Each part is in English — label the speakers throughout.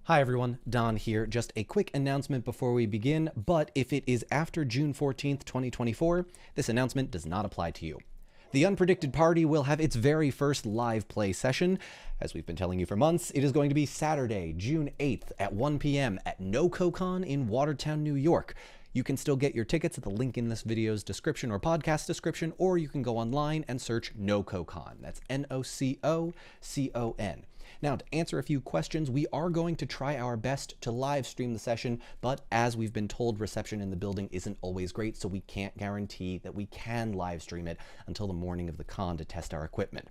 Speaker 1: Hi everyone, Don here. Just a quick announcement before we begin, but if it is after June 14th, 2024, this announcement does not apply to you. The Unpredicted Party will have its very first live play session. As we've been telling you for months, it is going to be Saturday, June 8th at 1 p.m. at NoCoCon in Watertown, New York. You can still get your tickets at the link in this video's description or podcast description, or you can go online and search NoCoCon. That's NoCoCon. Now, to answer a few questions, we are going to try our best to live stream the session, but as we've been told, reception in the building isn't always great, so we can't guarantee that we can live stream it until the morning of the con to test our equipment.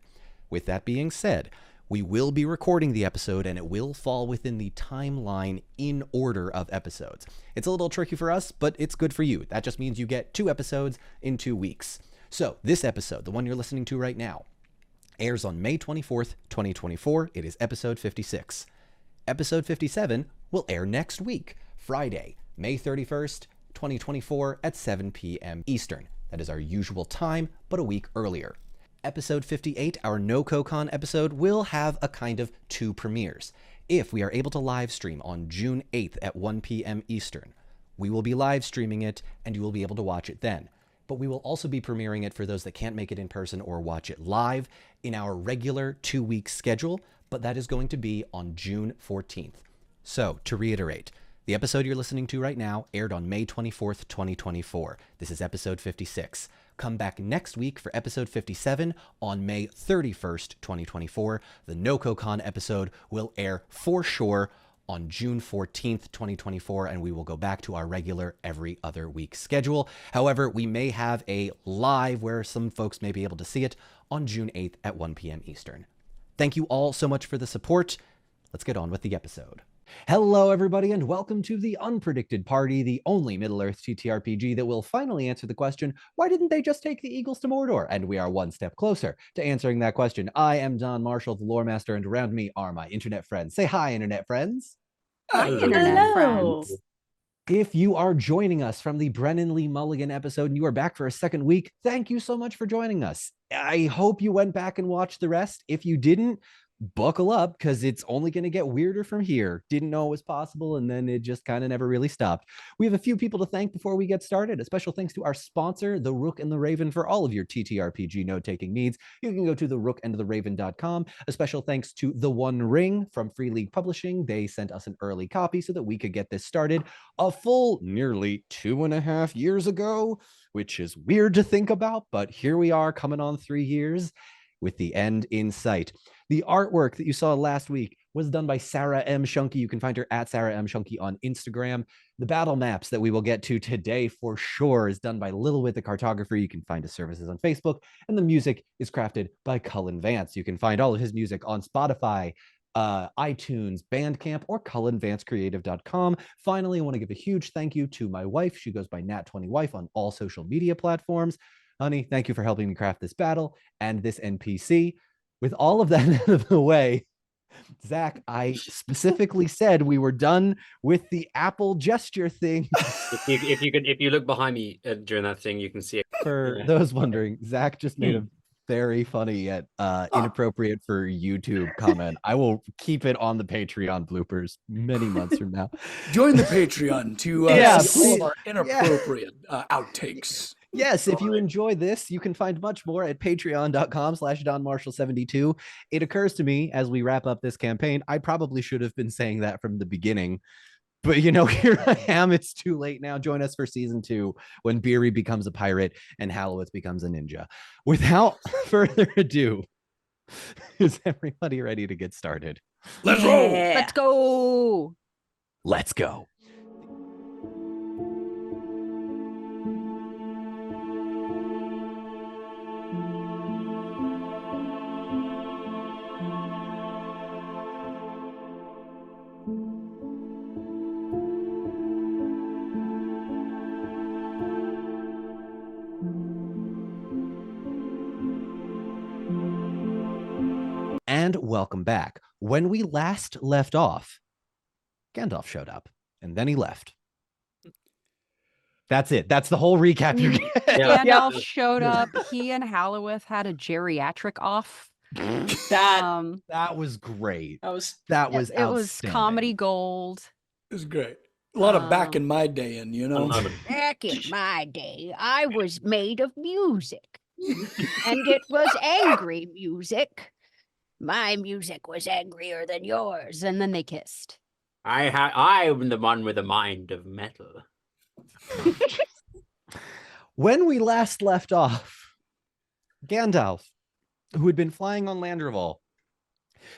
Speaker 1: With that being said, we will be recording the episode and it will fall within the timeline in order of episodes. It's a little tricky for us, but it's good for you. That just means you get 2 episodes in 2 weeks. So this episode, the one you're listening to right now, airs on May 24th, 2024. It is episode 56. Episode 57 will air next week, Friday, May 31st, 2024 at 7 p.m. Eastern. That is our usual time, but a week earlier. Episode 58, our NoCoCon episode, will have a kind of 2 premieres. If we are able to live stream on June 8th at 1 p.m. Eastern, we will be live streaming it and you will be able to watch it then. But we will also be premiering it for those that can't make it in person or watch it live in our regular 2-week schedule, but that is going to be on June 14th. So, to reiterate, the episode you're listening to right now aired on May 24th, 2024. This is episode 56. Come back next week for episode 57 on May 31st, 2024. The NoCoCon episode will air for sure on June 14th, 2024, and we will go back to our regular every other week schedule. However, we may have a live where some folks may be able to see it on June 8th at 1 p.m. Eastern. Thank you all so much for the support. Let's get on with the episode. Hello, everybody, and welcome to the Unpredicted Party, the only Middle-earth TTRPG that will finally answer the question, why didn't they just take the Eagles to Mordor? And we are one step closer to answering that question. I am Don Marshall, the lore master, and around me are my internet friends. Say hi, internet friends.
Speaker 2: Hi, internet friends.
Speaker 1: If you are joining us from the Brennan Lee Mulligan episode and you are back for a second week, thank you so much for joining us. I hope you went back and watched the rest. If you didn't, buckle up because it's only going to get weirder from here. Didn't know it was possible, and then it just kind of never really stopped. We have a few people to thank before we get started. A special thanks to our sponsor, The Rook and the Raven, for all of your TTRPG note-taking needs. You can go to therookandtheraven.com. A special thanks to The One Ring from Free League Publishing. They sent us an early copy so that we could get this started a full nearly 2.5 years ago, which is weird to think about, but here we are coming on 3 years with the end in sight. The artwork that you saw last week was done by Sarah M. Shunky. You can find her at Sarah M. Shunky on Instagram. The battle maps that we will get to today for sure is done by Little Wit the Cartographer. You can find his services on Facebook. And the music is crafted by Cullen Vance. You can find all of his music on Spotify, iTunes, Bandcamp, or cullenvancecreative.com. Finally, I want to give a huge thank you to my wife. She goes by Nat20Wife on all social media platforms. Honey, thank you for helping me craft this battle and this NPC. With all of that out of the way, Zach, I specifically said we were done with the Apple gesture thing.
Speaker 2: If you look behind me during that thing, you can see it.
Speaker 1: For those wondering, Zach just made a very funny yet inappropriate for YouTube comment. I will keep it on the Patreon bloopers many months from now.
Speaker 3: Join the Patreon to see all of our inappropriate outtakes.
Speaker 1: Yes, if you enjoy this, you can find much more at patreon.com/DonMarshall72. It occurs to me as we wrap up this campaign, I probably should have been saying that from the beginning. But, you know, here I am. It's too late now. Join us for season 2 when Beery becomes a pirate and Halloweth becomes a ninja. Without further ado, is everybody ready to get started?
Speaker 3: Let's roll.
Speaker 4: Let's go.
Speaker 1: Let's go. And welcome back. When we last left off, Gandalf showed up, and then he left. That's it. That's the whole recap you're getting.
Speaker 4: Gandalf showed up. He and Halloweth had a geriatric off.
Speaker 3: That
Speaker 1: That was great.
Speaker 3: that was
Speaker 1: That was
Speaker 4: It was
Speaker 1: outstanding.
Speaker 4: comedy gold.
Speaker 3: is great. A lot of back in my day, and
Speaker 5: Back in my day, I was made of music, and it was angry music. My music was angrier than yours.
Speaker 4: And then they kissed.
Speaker 2: I'm the one with a mind of metal.
Speaker 1: When we last left off, Gandalf, who had been flying on Landreval,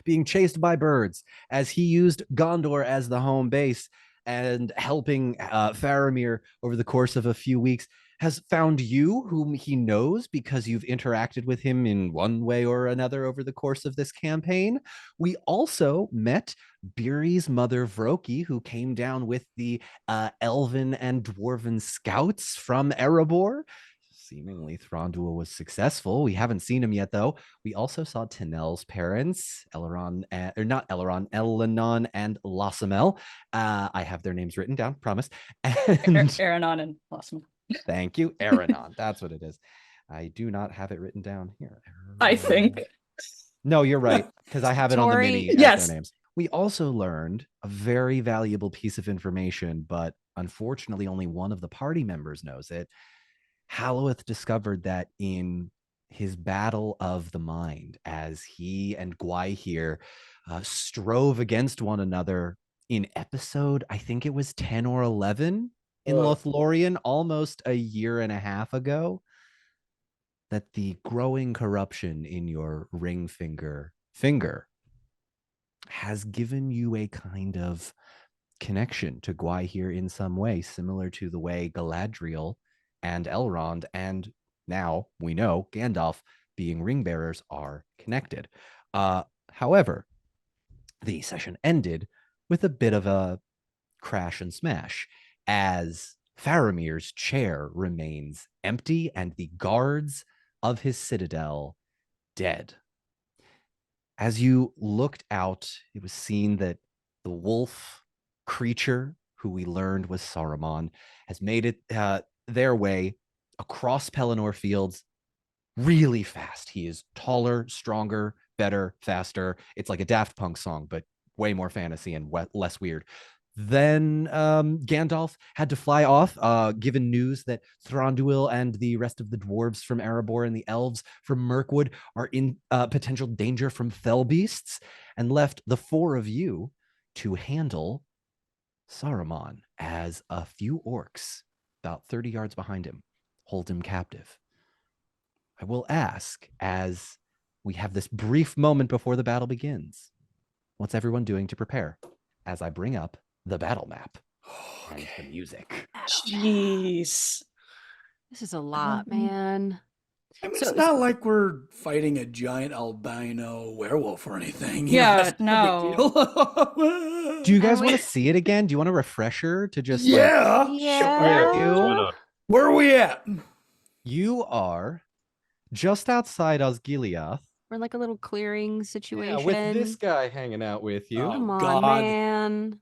Speaker 1: being chased by birds as he used Gondor as the home base and helping Faramir over the course of a few weeks, has found you, whom he knows because you've interacted with him in one way or another over the course of this campaign. We also met Beery's mother, Vroki, who came down with the elven and dwarven scouts from Erebor. Seemingly, Thranduil was successful. We haven't seen him yet, though. We also saw Tinel's parents, Eleron, or not Eleron, Elenon and Lossamel. I have their names written down, promise. And
Speaker 6: Aranon and Lossamel.
Speaker 1: thank you, Aranon. That's what it is. I do not have it written down here.
Speaker 6: I think.
Speaker 1: No, you're right, because I have it on the
Speaker 4: Tori.
Speaker 1: mini as
Speaker 6: Yes.
Speaker 1: their names. We also learned a very valuable piece of information, but unfortunately, only one of the party members knows it. Halloweth discovered that in his battle of the mind, as he and Gwaihir strove against one another in episode, I think it was 10 or 11 in Lothlorien, almost a year and a half ago, that the growing corruption in your ring finger has given you a kind of connection to Gwaihir in some way, similar to the way Galadriel and Elrond, and now we know Gandalf being ring bearers, are connected. However, the session ended with a bit of a crash and smash as Faramir's chair remains empty and the guards of his citadel dead. As you looked out, it was seen that the wolf creature, who we learned was Saruman, has made it their way across Pelennor Fields really fast. He is taller, stronger, better, faster. It's like a Daft Punk song, but way more fantasy and less weird. Then Gandalf had to fly off, given news that Thranduil and the rest of the dwarves from Erebor and the elves from Mirkwood are in potential danger from fell beasts, and left the four of you to handle Saruman as a few orcs about 30 yards behind him hold him captive. I will ask, as we have this brief moment before the battle begins, what's everyone doing to prepare as I bring up the battle map and the music?
Speaker 6: Jeez.
Speaker 4: This is a lot, man.
Speaker 3: I mean,
Speaker 4: So-
Speaker 3: it's not like we're fighting a giant albino werewolf or anything.
Speaker 6: Yeah,
Speaker 3: That's no big deal.
Speaker 1: Do you guys
Speaker 4: And
Speaker 1: want
Speaker 4: we-
Speaker 1: to see it again? Do you want a refresher to just
Speaker 3: Yeah.
Speaker 4: Yeah.
Speaker 2: Why not?
Speaker 3: Where are we at?
Speaker 1: You are just outside Osgiliath.
Speaker 4: We're in like a little clearing situation.
Speaker 1: with this guy hanging out with you.
Speaker 3: Oh.
Speaker 4: Come on,
Speaker 3: God.
Speaker 4: man.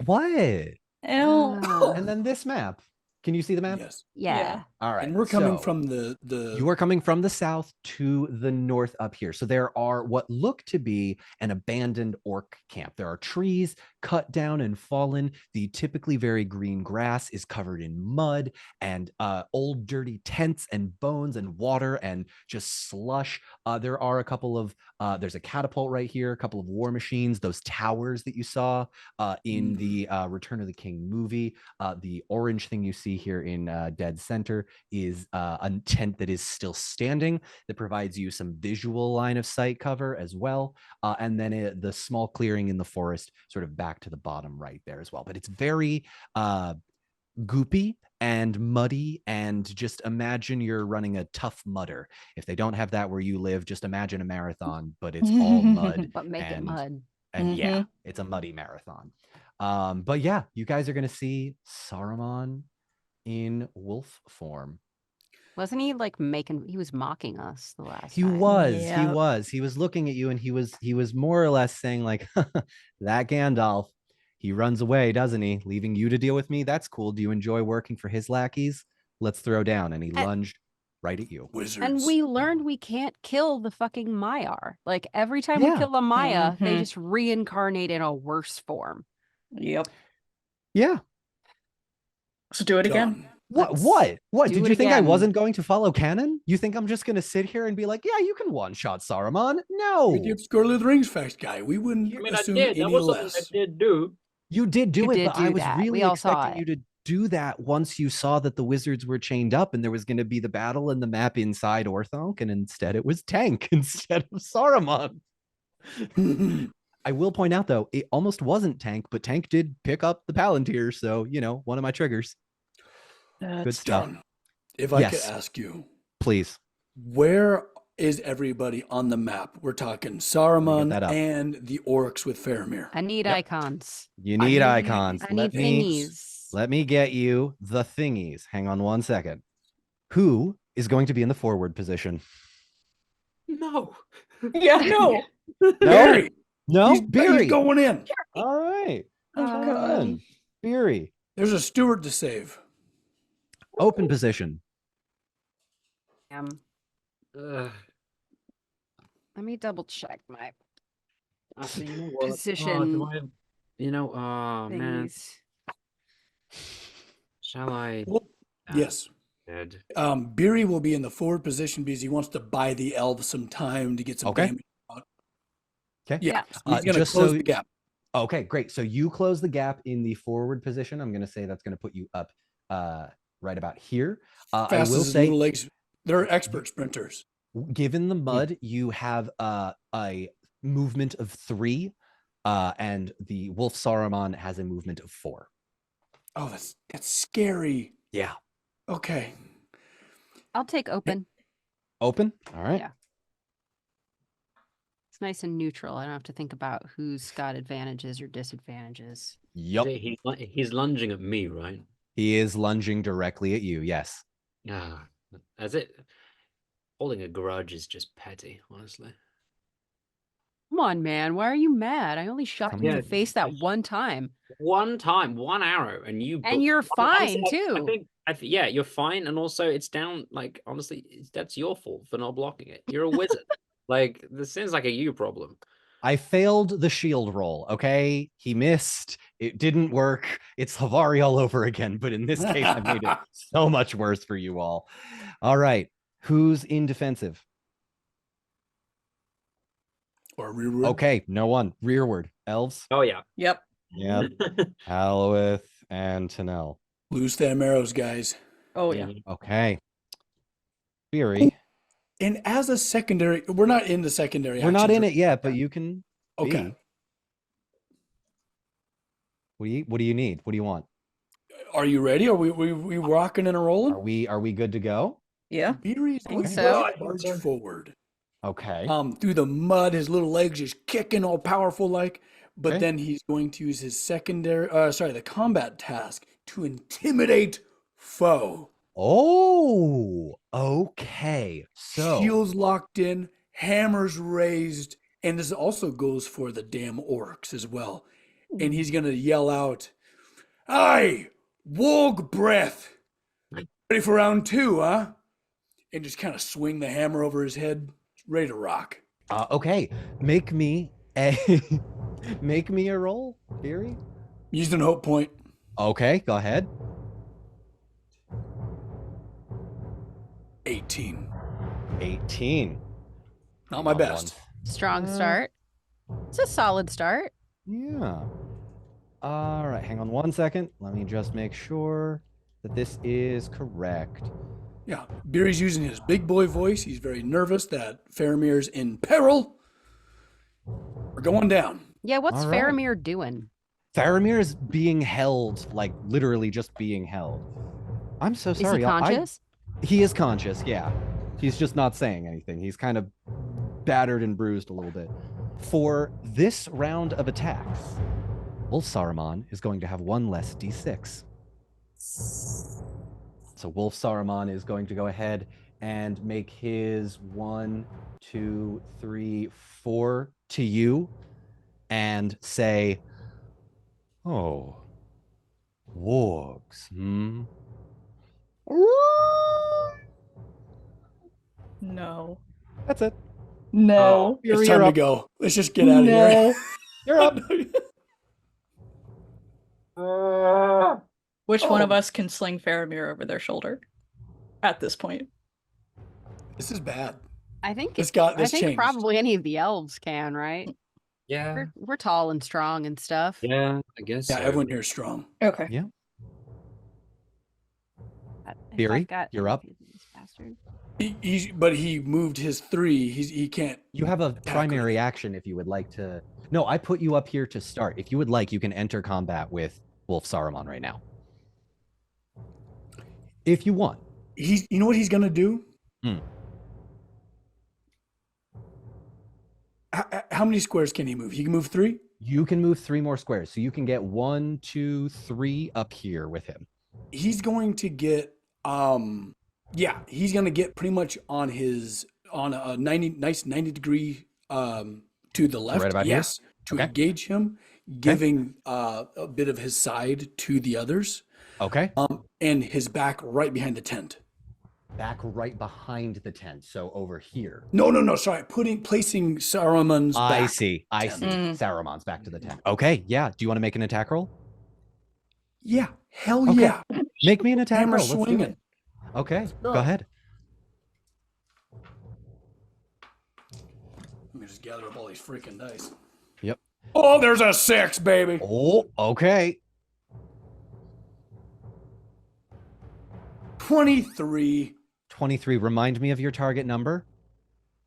Speaker 1: What?
Speaker 6: Ew.
Speaker 4: Ah.
Speaker 1: And then this map. Can you see the map?
Speaker 3: Yes.
Speaker 4: Yeah.
Speaker 1: All right.
Speaker 3: And we're coming
Speaker 1: so-
Speaker 3: from the
Speaker 1: You are coming from the south to the north up here. So there are what look to be an abandoned orc camp. There are trees cut down and fallen. The typically very green grass is covered in mud and old dirty tents and bones and water and just slush. There are a couple of, there's a catapult right here, a couple of war machines, those towers that you saw in the Return of the King movie. The orange thing you see here in Dead Center is a tent that is still standing that provides you some visual line of sight cover as well. And then the small clearing in the forest sort of back to the bottom right there as well. But it's very goopy and muddy, and just imagine you're running a Tough Mudder. If they don't have that where you live, just imagine a marathon, but it's all mud.
Speaker 4: But make it
Speaker 1: and-
Speaker 4: mud.
Speaker 1: And yeah, it's a muddy marathon. But yeah, you guys are going to see Saruman in wolf form.
Speaker 4: Wasn't he like he was mocking us the last
Speaker 1: He
Speaker 4: time?
Speaker 1: was,
Speaker 6: Yeah.
Speaker 1: he was looking at you, and he was more or less saying like, that Gandalf, he runs away, doesn't he? Leaving you to deal with me. That's cool. Do you enjoy working for his lackeys? Let's throw down. And he lunged right at you.
Speaker 3: Wizards.
Speaker 4: And we learned we can't kill the fucking Maiar. Like every time
Speaker 1: Yeah.
Speaker 4: we kill a Maya, they
Speaker 6: Mhm.
Speaker 4: just reincarnate in a worse form.
Speaker 6: Yep.
Speaker 1: Yeah.
Speaker 6: So do it again.
Speaker 3: Done.
Speaker 1: What?
Speaker 4: do
Speaker 1: Did
Speaker 4: it
Speaker 1: you think I
Speaker 4: again.
Speaker 1: wasn't going to follow canon? You think I'm just going to sit here and be like, yeah, you can one-shot Saruman? No.
Speaker 3: You're the obscure Lord of the Rings facts guy. We wouldn't
Speaker 2: I mean, I
Speaker 3: assume
Speaker 2: did. That
Speaker 3: any
Speaker 2: was something I
Speaker 3: less.
Speaker 2: did do.
Speaker 1: You did do
Speaker 4: You
Speaker 1: it,
Speaker 4: did
Speaker 1: but I
Speaker 4: do
Speaker 1: was
Speaker 4: that.
Speaker 1: really
Speaker 4: We all saw
Speaker 1: expecting you
Speaker 4: it.
Speaker 1: to do that once you saw that the wizards were chained up and there was going to be the battle and the map inside Orthanc, and instead it was Tank instead of Saruman. I will point out, though, it almost wasn't Tank, but Tank did pick up the Palantir, so, one of my triggers. Good stuff.
Speaker 3: Done. If I could
Speaker 1: Yes.
Speaker 3: ask you,
Speaker 1: Please.
Speaker 3: where is everybody on the map? We're talking
Speaker 1: that
Speaker 3: Saruman
Speaker 1: up.
Speaker 3: and the orcs with Faramir.
Speaker 4: I need
Speaker 1: Yep.
Speaker 4: icons.
Speaker 1: You need
Speaker 3: need
Speaker 1: icons.
Speaker 4: I need thingies.
Speaker 1: Let me get you the thingies. Hang on one second. Who is going to be in the forward position?
Speaker 2: No.
Speaker 6: Yeah, no.
Speaker 3: Barry!
Speaker 1: No,
Speaker 3: He's
Speaker 1: Beery.
Speaker 3: going in.
Speaker 1: All right.
Speaker 6: Oh, God.
Speaker 1: Beery.
Speaker 3: There's a steward to save.
Speaker 1: Open position.
Speaker 2: Ugh.
Speaker 4: Let me double check my
Speaker 2: Actually, you know what?
Speaker 4: Position
Speaker 2: Oh man.
Speaker 4: thingies.
Speaker 2: Shall I?
Speaker 3: Well, yes.
Speaker 2: Dead.
Speaker 3: Beery will be in the forward position because he wants to buy the elves some time to get some
Speaker 1: Okay.
Speaker 3: damage out.
Speaker 1: Okay.
Speaker 3: Yeah. So he's going to
Speaker 1: just
Speaker 3: close
Speaker 1: so-
Speaker 3: the gap.
Speaker 1: Okay, great. So you close the gap in the forward position. I'm going to say that's going to put you up right about here. I
Speaker 3: Fast
Speaker 1: will
Speaker 3: as his
Speaker 1: say,
Speaker 3: little legs. They're expert sprinters.
Speaker 1: given the mud, you have a movement of 3, and the Wolf Saruman has a movement of 4.
Speaker 3: Oh, that's scary.
Speaker 1: Yeah.
Speaker 3: Okay.
Speaker 4: I'll take open.
Speaker 1: Open. All right.
Speaker 4: Yeah. It's nice and neutral. I don't have to think about who's got advantages or disadvantages.
Speaker 1: Yup.
Speaker 2: He's lunging at me, right?
Speaker 1: He is lunging directly at you. Yes.
Speaker 2: Ah, as it. Holding a grudge is just petty, honestly.
Speaker 4: Come on, man. Why are you mad? I only shot
Speaker 1: Come
Speaker 4: you in
Speaker 2: on.
Speaker 4: the face that one time.
Speaker 2: One time, one arrow, and you.
Speaker 4: And you're
Speaker 2: Honestly,
Speaker 4: fine, too.
Speaker 2: I think, yeah, you're fine, and also it's down. Like, honestly, that's your fault for not blocking it. You're a wizard. Like, this seems like a you problem.
Speaker 1: I failed the shield roll. Okay. He missed. It didn't work. It's Havari all over again. But in this case, I made it so much worse for you all. All right. Who's in defensive?
Speaker 3: Or rearward.
Speaker 1: Okay. No one. Rearward. Elves.
Speaker 2: Oh yeah.
Speaker 6: Yep.
Speaker 1: Yep. Halowith and Tanel.
Speaker 3: Lose them arrows, guys.
Speaker 6: Oh, yeah.
Speaker 1: Okay. Beery.
Speaker 3: And as a secondary, we're not in the secondary.
Speaker 1: We're not in
Speaker 3: actions.
Speaker 1: it yet, but you can.
Speaker 3: Okay.
Speaker 1: Be. What do you need? What do you want?
Speaker 3: Are you ready? Are we rocking and a rolling?
Speaker 1: Are we good to go?
Speaker 6: Yeah.
Speaker 3: Beery's going
Speaker 4: so.
Speaker 3: to march forward.
Speaker 1: Okay.
Speaker 3: Through the mud, his little legs just kicking all powerful like. But
Speaker 1: Okay.
Speaker 3: then he's going to use his the combat task to intimidate foe.
Speaker 1: Oh, okay. So
Speaker 3: Shields locked in, hammers raised, and this also goes for the damn orcs as well. And he's gonna yell out, "Aye, Warg breath! Ready for round 2, huh?" And just kind of swing the hammer over his head, ready to rock.
Speaker 1: okay. Make me a make me a roll, Beery.
Speaker 3: Using hope point.
Speaker 1: Okay, go ahead.
Speaker 3: 18.
Speaker 1: 18.
Speaker 3: Not my best.
Speaker 4: Strong start. It's a solid start.
Speaker 1: Yeah. All right, hang on one second. Let me just make sure that this is correct.
Speaker 3: Yeah, Beery's using his big boy voice. He's very nervous that Faramir's in peril. We're going down.
Speaker 4: Yeah, what's
Speaker 1: All right.
Speaker 4: Faramir doing?
Speaker 1: Faramir is being held, like literally just being held. I'm so
Speaker 4: Is
Speaker 1: sorry.
Speaker 4: he conscious?
Speaker 1: He is conscious, yeah. He's just not saying anything. He's kind of battered and bruised a little bit. For this round of attacks, Wolf Saruman is going to have 1 less d6. So Wolf Saruman is going to go ahead and make his 1, 2, 3, 4 to you and say, "Oh, wargs, hmm?
Speaker 6: No.
Speaker 1: That's it.
Speaker 6: No.
Speaker 3: It's
Speaker 1: You're
Speaker 3: time to
Speaker 1: up.
Speaker 3: go. Let's just get out of here.
Speaker 6: No.
Speaker 1: You're up.
Speaker 6: Which one
Speaker 3: Oh.
Speaker 6: of us can sling Faramir over their shoulder at this point?
Speaker 3: This is bad.
Speaker 4: I think
Speaker 3: This
Speaker 4: I think
Speaker 3: changed.
Speaker 4: probably any of the elves can, right?
Speaker 2: Yeah.
Speaker 4: We're tall and strong and stuff.
Speaker 2: Yeah, I guess
Speaker 3: Yeah,
Speaker 2: so.
Speaker 3: everyone here is strong.
Speaker 6: Okay.
Speaker 1: Yeah.
Speaker 4: If I've
Speaker 1: Beery,
Speaker 4: got
Speaker 1: you're up.
Speaker 4: anything for this bastard.
Speaker 3: But he moved his 3. He can't.
Speaker 1: You have a primary action if you would like to. No, I put you up here to start. If you would like, you can enter combat with Wolf Saruman right now. If you want.
Speaker 3: You know what he's gonna do? How many squares can he move? He can move 3.
Speaker 1: You can move 3 more squares, so you can get 1, 2, 3 up here with him.
Speaker 3: He's going to get he's gonna get pretty much on a 90 degree to the left.
Speaker 1: Right about here?
Speaker 3: Yes, to
Speaker 1: Okay.
Speaker 3: engage him, giving a bit of his side to the others.
Speaker 1: Okay.
Speaker 3: And his back right behind the tent.
Speaker 1: Back right behind the tent, so over here.
Speaker 3: No, sorry. Placing Saruman's back.
Speaker 1: I see.
Speaker 6: Mm.
Speaker 1: Saruman's back to the tent. Okay, yeah. Do you want to make an attack roll?
Speaker 3: Yeah, hell
Speaker 1: Okay.
Speaker 3: yeah.
Speaker 1: Make me an attack
Speaker 3: Hammer
Speaker 1: roll. Let's do
Speaker 3: swinging.
Speaker 1: it. Okay,
Speaker 3: go.
Speaker 1: go ahead.
Speaker 3: Let me just gather up all these freaking dice.
Speaker 1: Yep.
Speaker 3: Oh, there's a 6, baby.
Speaker 1: Oh, okay.
Speaker 3: 23.
Speaker 1: 23. Remind me of your target number.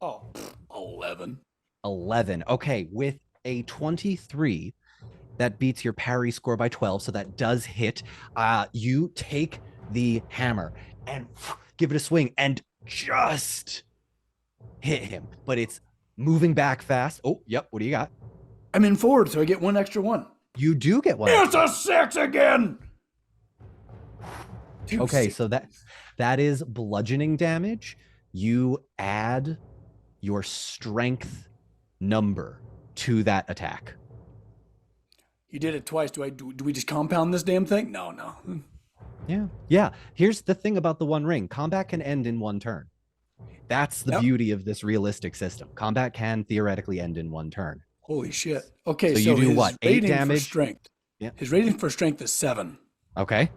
Speaker 3: Oh, 11.
Speaker 1: 11. Okay, with a 23, that beats your parry score by 12, so that does hit. You take the hammer and give it a swing and just hit him, but it's moving back fast. Oh, yep. What do you got?
Speaker 3: I'm in forward, so I get 1 extra 1.
Speaker 1: You do get one.
Speaker 3: It's a 6 again. Two
Speaker 1: Okay,
Speaker 3: sixes.
Speaker 1: so that is bludgeoning damage. You add your strength number to that attack.
Speaker 3: You did it twice. Do we just compound this damn thing? No.
Speaker 1: Yeah. Here's the thing about the One Ring. Combat can end in 1 turn. That's the
Speaker 3: Yep.
Speaker 1: beauty of this realistic system. Combat can theoretically end in 1 turn.
Speaker 3: Holy shit. Okay,
Speaker 1: So you do
Speaker 3: his
Speaker 1: what, 8
Speaker 3: rating for
Speaker 1: damage?
Speaker 3: strength.
Speaker 1: Yeah.
Speaker 3: His rating for strength is 7.
Speaker 1: Okay.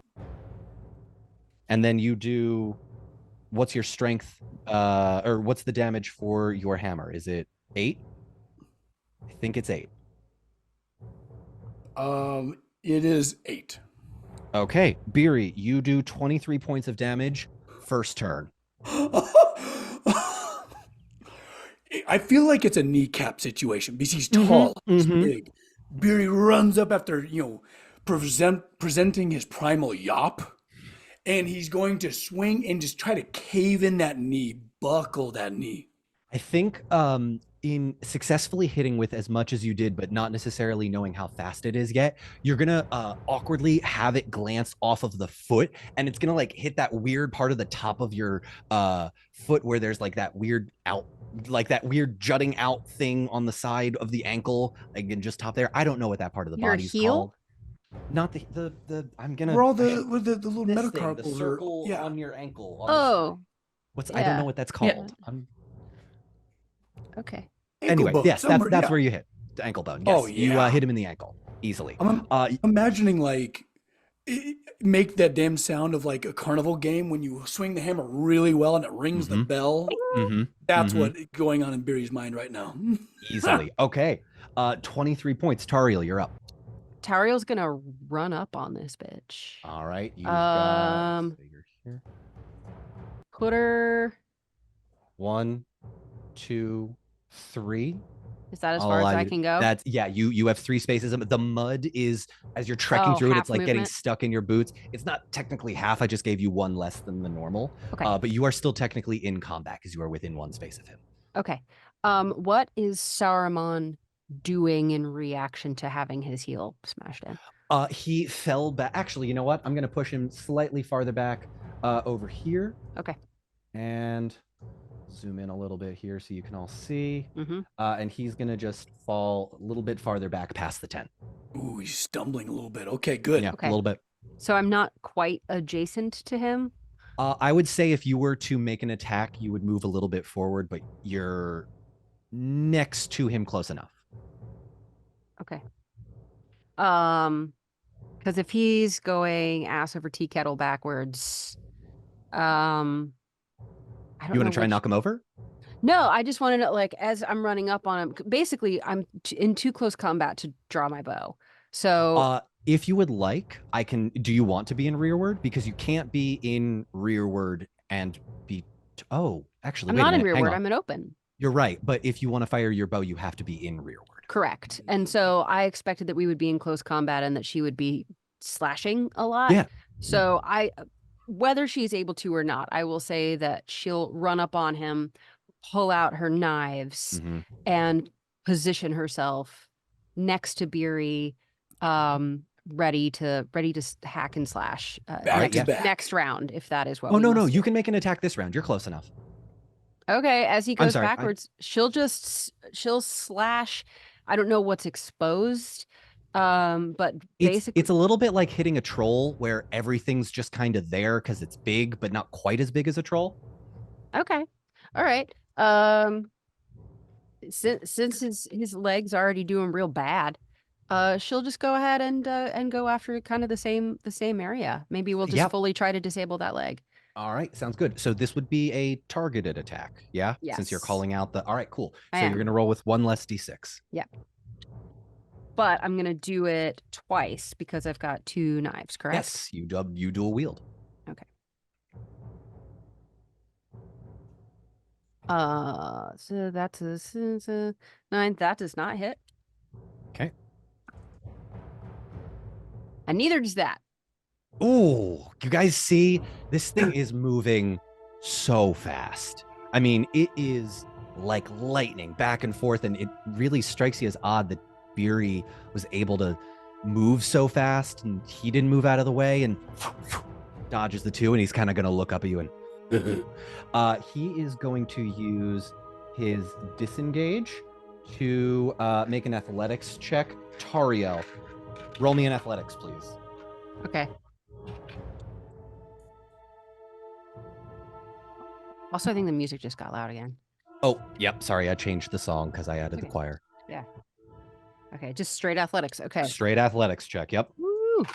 Speaker 1: And then you do, what's your strength, or what's the damage for your hammer? Is it 8? I think it's 8.
Speaker 3: It is 8.
Speaker 1: Okay, Beery, you do 23 points of damage first turn.
Speaker 3: I feel like it's a kneecap situation because he's tall, he's
Speaker 1: mhm.
Speaker 3: big. Beery runs up after, presenting his primal yop, and he's going to swing and just try to cave in that knee, buckle that knee.
Speaker 1: I think in successfully hitting with as much as you did, but not necessarily knowing how fast it is yet, you're gonna awkwardly have it glance off of the foot, and it's gonna like hit that weird part of the top of your foot where there's like that weird jutting out thing on the side of the ankle, like and just top there. I don't know what that part of the
Speaker 4: Your
Speaker 1: body's
Speaker 4: heel?
Speaker 1: called. Not the I'm gonna
Speaker 3: Where all
Speaker 1: I
Speaker 3: the
Speaker 1: should-
Speaker 3: with the little
Speaker 1: this thing,
Speaker 3: metacarpals
Speaker 1: the circle
Speaker 3: are. Yeah.
Speaker 1: on your ankle. On the
Speaker 4: Oh,
Speaker 1: side. What's I don't
Speaker 4: yeah.
Speaker 1: know what that's
Speaker 6: Yeah.
Speaker 1: called.
Speaker 4: okay.
Speaker 3: Ankle
Speaker 1: Anyway,
Speaker 3: bone,
Speaker 1: yes,
Speaker 3: somewhere,
Speaker 1: that's
Speaker 3: yeah.
Speaker 1: where you hit the ankle bone. Yes,
Speaker 3: Oh,
Speaker 1: you
Speaker 3: yeah.
Speaker 1: hit him in the ankle easily.
Speaker 3: I'm imagining make that damn sound of like a carnival game when you swing the hammer really well and it rings the
Speaker 1: Mhm.
Speaker 3: bell.
Speaker 1: Mhm,
Speaker 3: That's
Speaker 1: mhm.
Speaker 3: what's going on in Beery's mind right now.
Speaker 1: Easily. Okay. 23 points. Tariel, you're up.
Speaker 4: Tariel's gonna run up on this bitch.
Speaker 1: All right. You've got.
Speaker 4: Um,
Speaker 1: So you're here.
Speaker 4: Put her.
Speaker 1: 1, 2, 3.
Speaker 4: Is that as
Speaker 1: I'll
Speaker 4: far as
Speaker 1: allow
Speaker 4: I
Speaker 1: you-
Speaker 4: can go?
Speaker 1: That's you have 3 spaces. The mud is as you're trekking
Speaker 4: Oh,
Speaker 1: through it,
Speaker 4: half
Speaker 1: it's like getting
Speaker 4: movement?
Speaker 1: stuck in your boots. It's not technically half. I just gave you 1 less than the normal.
Speaker 4: Okay.
Speaker 1: But you are still technically in combat because you are within 1 space of him.
Speaker 4: Okay. What is Saruman doing in reaction to having his heel smashed in?
Speaker 1: He fell back. Actually, you know what? I'm gonna push him slightly farther back over here.
Speaker 4: Okay.
Speaker 1: And zoom in a little bit here so you can all see.
Speaker 4: Mm-hmm.
Speaker 1: And he's gonna just fall a little bit farther back past the tent.
Speaker 3: Ooh, he's stumbling a little bit. Okay, good.
Speaker 1: Yeah,
Speaker 4: Okay.
Speaker 1: a little bit.
Speaker 4: So I'm not quite adjacent to him.
Speaker 1: I would say if you were to make an attack, you would move a little bit forward, but you're next to him close enough.
Speaker 4: Okay. Because if he's going ass over tea kettle backwards, I don't
Speaker 1: You want
Speaker 4: know
Speaker 1: to try and
Speaker 4: which-
Speaker 1: knock him over?
Speaker 4: No, I just want to know, like, as I'm running up on him, basically, I'm in too close combat to draw my bow. So,
Speaker 1: If you would like, I can. Do you want to be in rearward? Because you can't be in rearward and be. Oh, actually,
Speaker 4: I'm
Speaker 1: wait
Speaker 4: not
Speaker 1: a
Speaker 4: in
Speaker 1: minute. Hang
Speaker 4: rearward.
Speaker 1: on.
Speaker 4: I'm in open.
Speaker 1: You're right, but if you want to fire your bow, you have to be in rearward.
Speaker 4: Correct. And so I expected that we would be in close combat and that she would be slashing a lot.
Speaker 1: Yeah.
Speaker 4: So whether she's able to or not, I will say that she'll run up on him, pull out her knives,
Speaker 1: Mhm.
Speaker 4: and position herself next to Beery, ready to hack and slash
Speaker 3: Back to back.
Speaker 4: next round, if that is what.
Speaker 1: Oh
Speaker 4: we
Speaker 1: no,
Speaker 4: must do.
Speaker 1: you can make an attack this round. You're close enough.
Speaker 4: Okay, as he goes
Speaker 1: sorry,
Speaker 4: backwards, she'll slash. I don't know what's exposed, but basically,
Speaker 1: It's a little bit like hitting a troll where everything's just kind of there because it's big, but not quite as big as a troll.
Speaker 4: okay, all right. Since his legs already doing real bad, she'll just go ahead and go after kind of the same area. Maybe we'll just
Speaker 1: Yep.
Speaker 4: fully try to disable that leg.
Speaker 1: All right, sounds good. So this would be a targeted attack, yeah? Since you're
Speaker 4: Yes.
Speaker 1: calling out the. All right, cool.
Speaker 4: I
Speaker 1: So
Speaker 4: am.
Speaker 1: you're gonna roll with 1 less d6.
Speaker 4: But I'm gonna do it twice because I've got 2 knives. Correct?
Speaker 1: Yes, you dual wield.
Speaker 4: So that's a 9. That does not hit.
Speaker 1: Okay.
Speaker 4: And neither does that.
Speaker 1: Ooh, you guys see? This thing is moving so fast. I mean, it is like lightning back and forth, and it really strikes you as odd that Beery was able to move so fast, and he didn't move out of the way and dodges the 2, and he's kind of going to look up at you and he is going to use his disengage to make an athletics check. Tariel, roll me an athletics, please.
Speaker 4: Okay. Also, I think the music just got loud again.
Speaker 1: Oh, yep. Sorry, I changed the song because I added the
Speaker 4: Okay.
Speaker 1: choir.
Speaker 4: Okay, just straight athletics. Okay.
Speaker 1: Straight athletics check. Yep.
Speaker 4: Woo.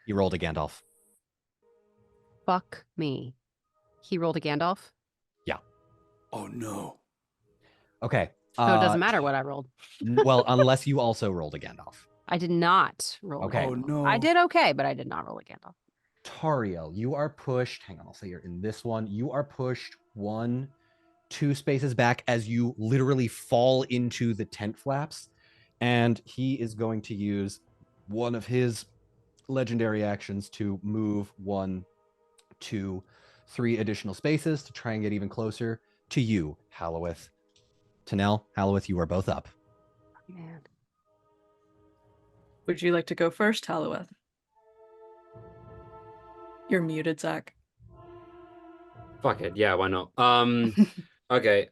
Speaker 1: You rolled a Gandalf.
Speaker 4: Fuck me. He rolled a Gandalf,
Speaker 3: Oh no.
Speaker 1: Okay.
Speaker 4: so it doesn't matter what I rolled.
Speaker 1: Well, unless you also rolled a Gandalf.
Speaker 4: I did not roll.
Speaker 1: Okay.
Speaker 4: A
Speaker 3: Oh
Speaker 4: Gandalf.
Speaker 3: no.
Speaker 4: I did okay, but I did not roll a Gandalf.
Speaker 1: Tariel, you are pushed. Hang on, I'll say you're in this one. You are pushed 1, 2 spaces back as you literally fall into the tent flaps. And he is going to use one of his legendary actions to move 1, 2, 3 additional spaces to try and get even closer to you, Halloweth. Tanel, Halloweth, you are both up.
Speaker 4: Man.
Speaker 6: Would you like to go first, Halloweth? You're muted, Zach.
Speaker 2: Fuck it. Yeah, why not? Okay.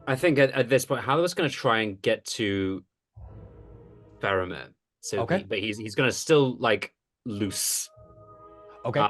Speaker 2: I think at this point, Halloweth's going to try and get to Faramir. So
Speaker 1: Okay.
Speaker 2: but he's going to still like loose.
Speaker 1: Okay.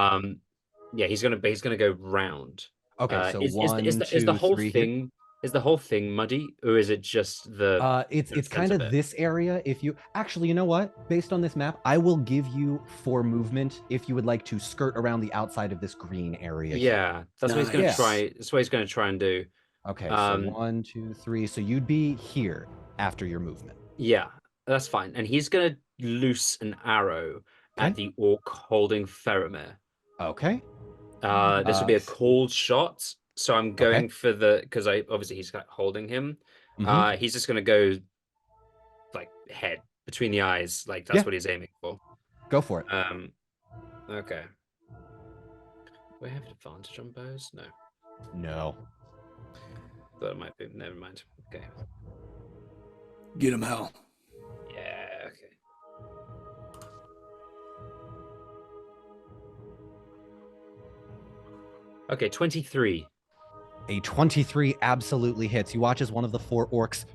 Speaker 2: Yeah, he's gonna go round.
Speaker 1: Okay. So
Speaker 2: Is
Speaker 1: 1,
Speaker 2: the
Speaker 1: 2,
Speaker 2: whole
Speaker 1: 3 here.
Speaker 2: thing is the whole thing muddy, or is it just the?
Speaker 1: It's
Speaker 2: sense
Speaker 1: kind
Speaker 2: of
Speaker 1: of
Speaker 2: it?
Speaker 1: this area. If you actually, you know what? Based on this map, I will give you 4 movement if you would like to skirt around the outside of this green area. here.
Speaker 2: Yeah, that's what he's gonna
Speaker 3: Nice.
Speaker 2: try. That's what he's gonna try and do.
Speaker 1: Okay. So
Speaker 2: Um,
Speaker 1: 1, 2, 3. So you'd be here after your movement.
Speaker 2: Yeah, that's fine. And he's gonna loose an arrow at
Speaker 1: Okay.
Speaker 2: the orc holding Faramir.
Speaker 1: Okay.
Speaker 2: This would be a
Speaker 1: Uh,
Speaker 2: cold shot. So I'm going for because obviously he's got holding him.
Speaker 1: Mhm.
Speaker 2: He's just gonna go like head between the eyes, like that's
Speaker 1: Yeah.
Speaker 2: what he's aiming for.
Speaker 1: Go for it.
Speaker 2: Okay. Do I have advantage on bows? No.
Speaker 1: No.
Speaker 2: Thought it might be. Never mind. Okay.
Speaker 3: Get him, Hal.
Speaker 2: Yeah. Okay. Okay. 23.
Speaker 1: A 23 absolutely hits. You watch as one of the 4 orcs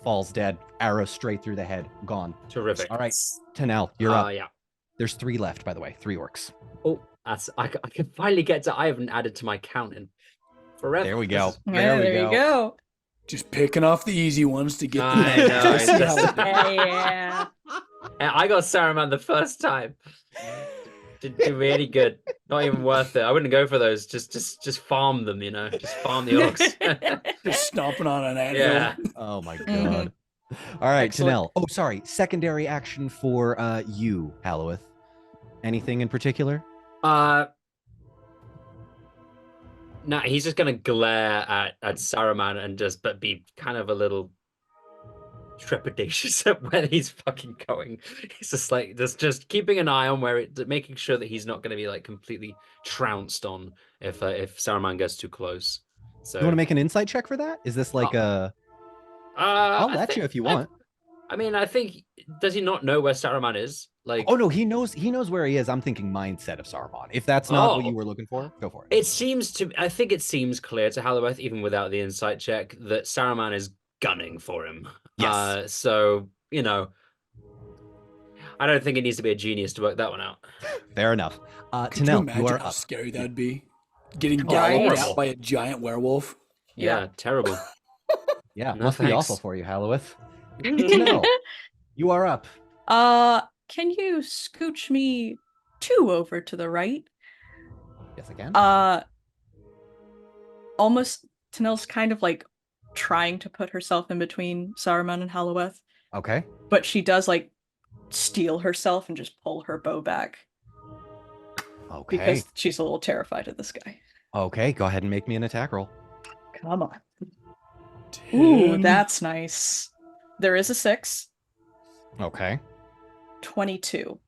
Speaker 1: falls dead. Arrow straight through the head. Gone.
Speaker 2: Terrific.
Speaker 1: All right. Tanel, you're up.
Speaker 2: Yeah.
Speaker 1: There's 3 left, by the way. 3 orcs.
Speaker 2: Oh, I can finally get to. I haven't added to my count in forever.
Speaker 1: There we
Speaker 2: This
Speaker 1: go.
Speaker 2: is-
Speaker 6: There you go.
Speaker 3: Just picking off the easy ones to get
Speaker 2: I
Speaker 3: the
Speaker 2: know,
Speaker 3: to see
Speaker 2: it's
Speaker 3: how
Speaker 2: just-
Speaker 6: Yeah.
Speaker 2: And I got Saruman the first time. Did really good. Not even worth it. I wouldn't go for those. Just farm them, you know. Just farm the orcs.
Speaker 3: just stomping on an anthill.
Speaker 2: Yeah.
Speaker 1: Oh my
Speaker 6: Mhm.
Speaker 1: god. All right,
Speaker 6: Excellent.
Speaker 1: Tanel. Oh, sorry. Secondary action for you, Halloweth. Anything in particular?
Speaker 2: No, he's just gonna glare at Saruman and but be kind of a little trepidatious at where he's fucking going. He's just like just keeping an eye on making sure that he's not gonna be like completely trounced on if Saruman gets too close. So
Speaker 1: You want to make an insight check for that? Is this like a? I'll let you if you want.
Speaker 2: I mean, I think does he not know where Saruman is? Like,
Speaker 1: Oh no, he knows where he is. I'm thinking mindset of Saruman. If that's not what you were looking for, go for it.
Speaker 2: I think it seems clear to Halloweth, even without the insight check, that Saruman is gunning for him.
Speaker 1: Yes.
Speaker 2: So, you know, I don't think it needs to be a genius to work that one out.
Speaker 1: Fair enough.
Speaker 3: Could you
Speaker 1: Tanel,
Speaker 3: imagine
Speaker 1: you are
Speaker 3: how
Speaker 1: up.
Speaker 3: scary that'd be? Getting
Speaker 2: Horrible.
Speaker 3: galloped at by a giant werewolf.
Speaker 2: Yeah, terrible.
Speaker 1: Yeah,
Speaker 2: No,
Speaker 1: must be
Speaker 2: thanks.
Speaker 1: awful for you, Halloweth. Tanel, you are up.
Speaker 6: Can you scooch me 2 over to the right?
Speaker 1: Yes, I can.
Speaker 6: Almost Tanel's kind of like trying to put herself in between Saruman and Halloweth,
Speaker 1: Okay.
Speaker 6: but she does like steel herself and just pull her bow back
Speaker 1: Okay.
Speaker 6: because she's a little terrified of this guy.
Speaker 1: Okay, go ahead and make me an attack roll.
Speaker 6: Come on. Ooh,
Speaker 3: 10.
Speaker 6: that's nice. There is a 6.
Speaker 1: Okay.
Speaker 6: 22.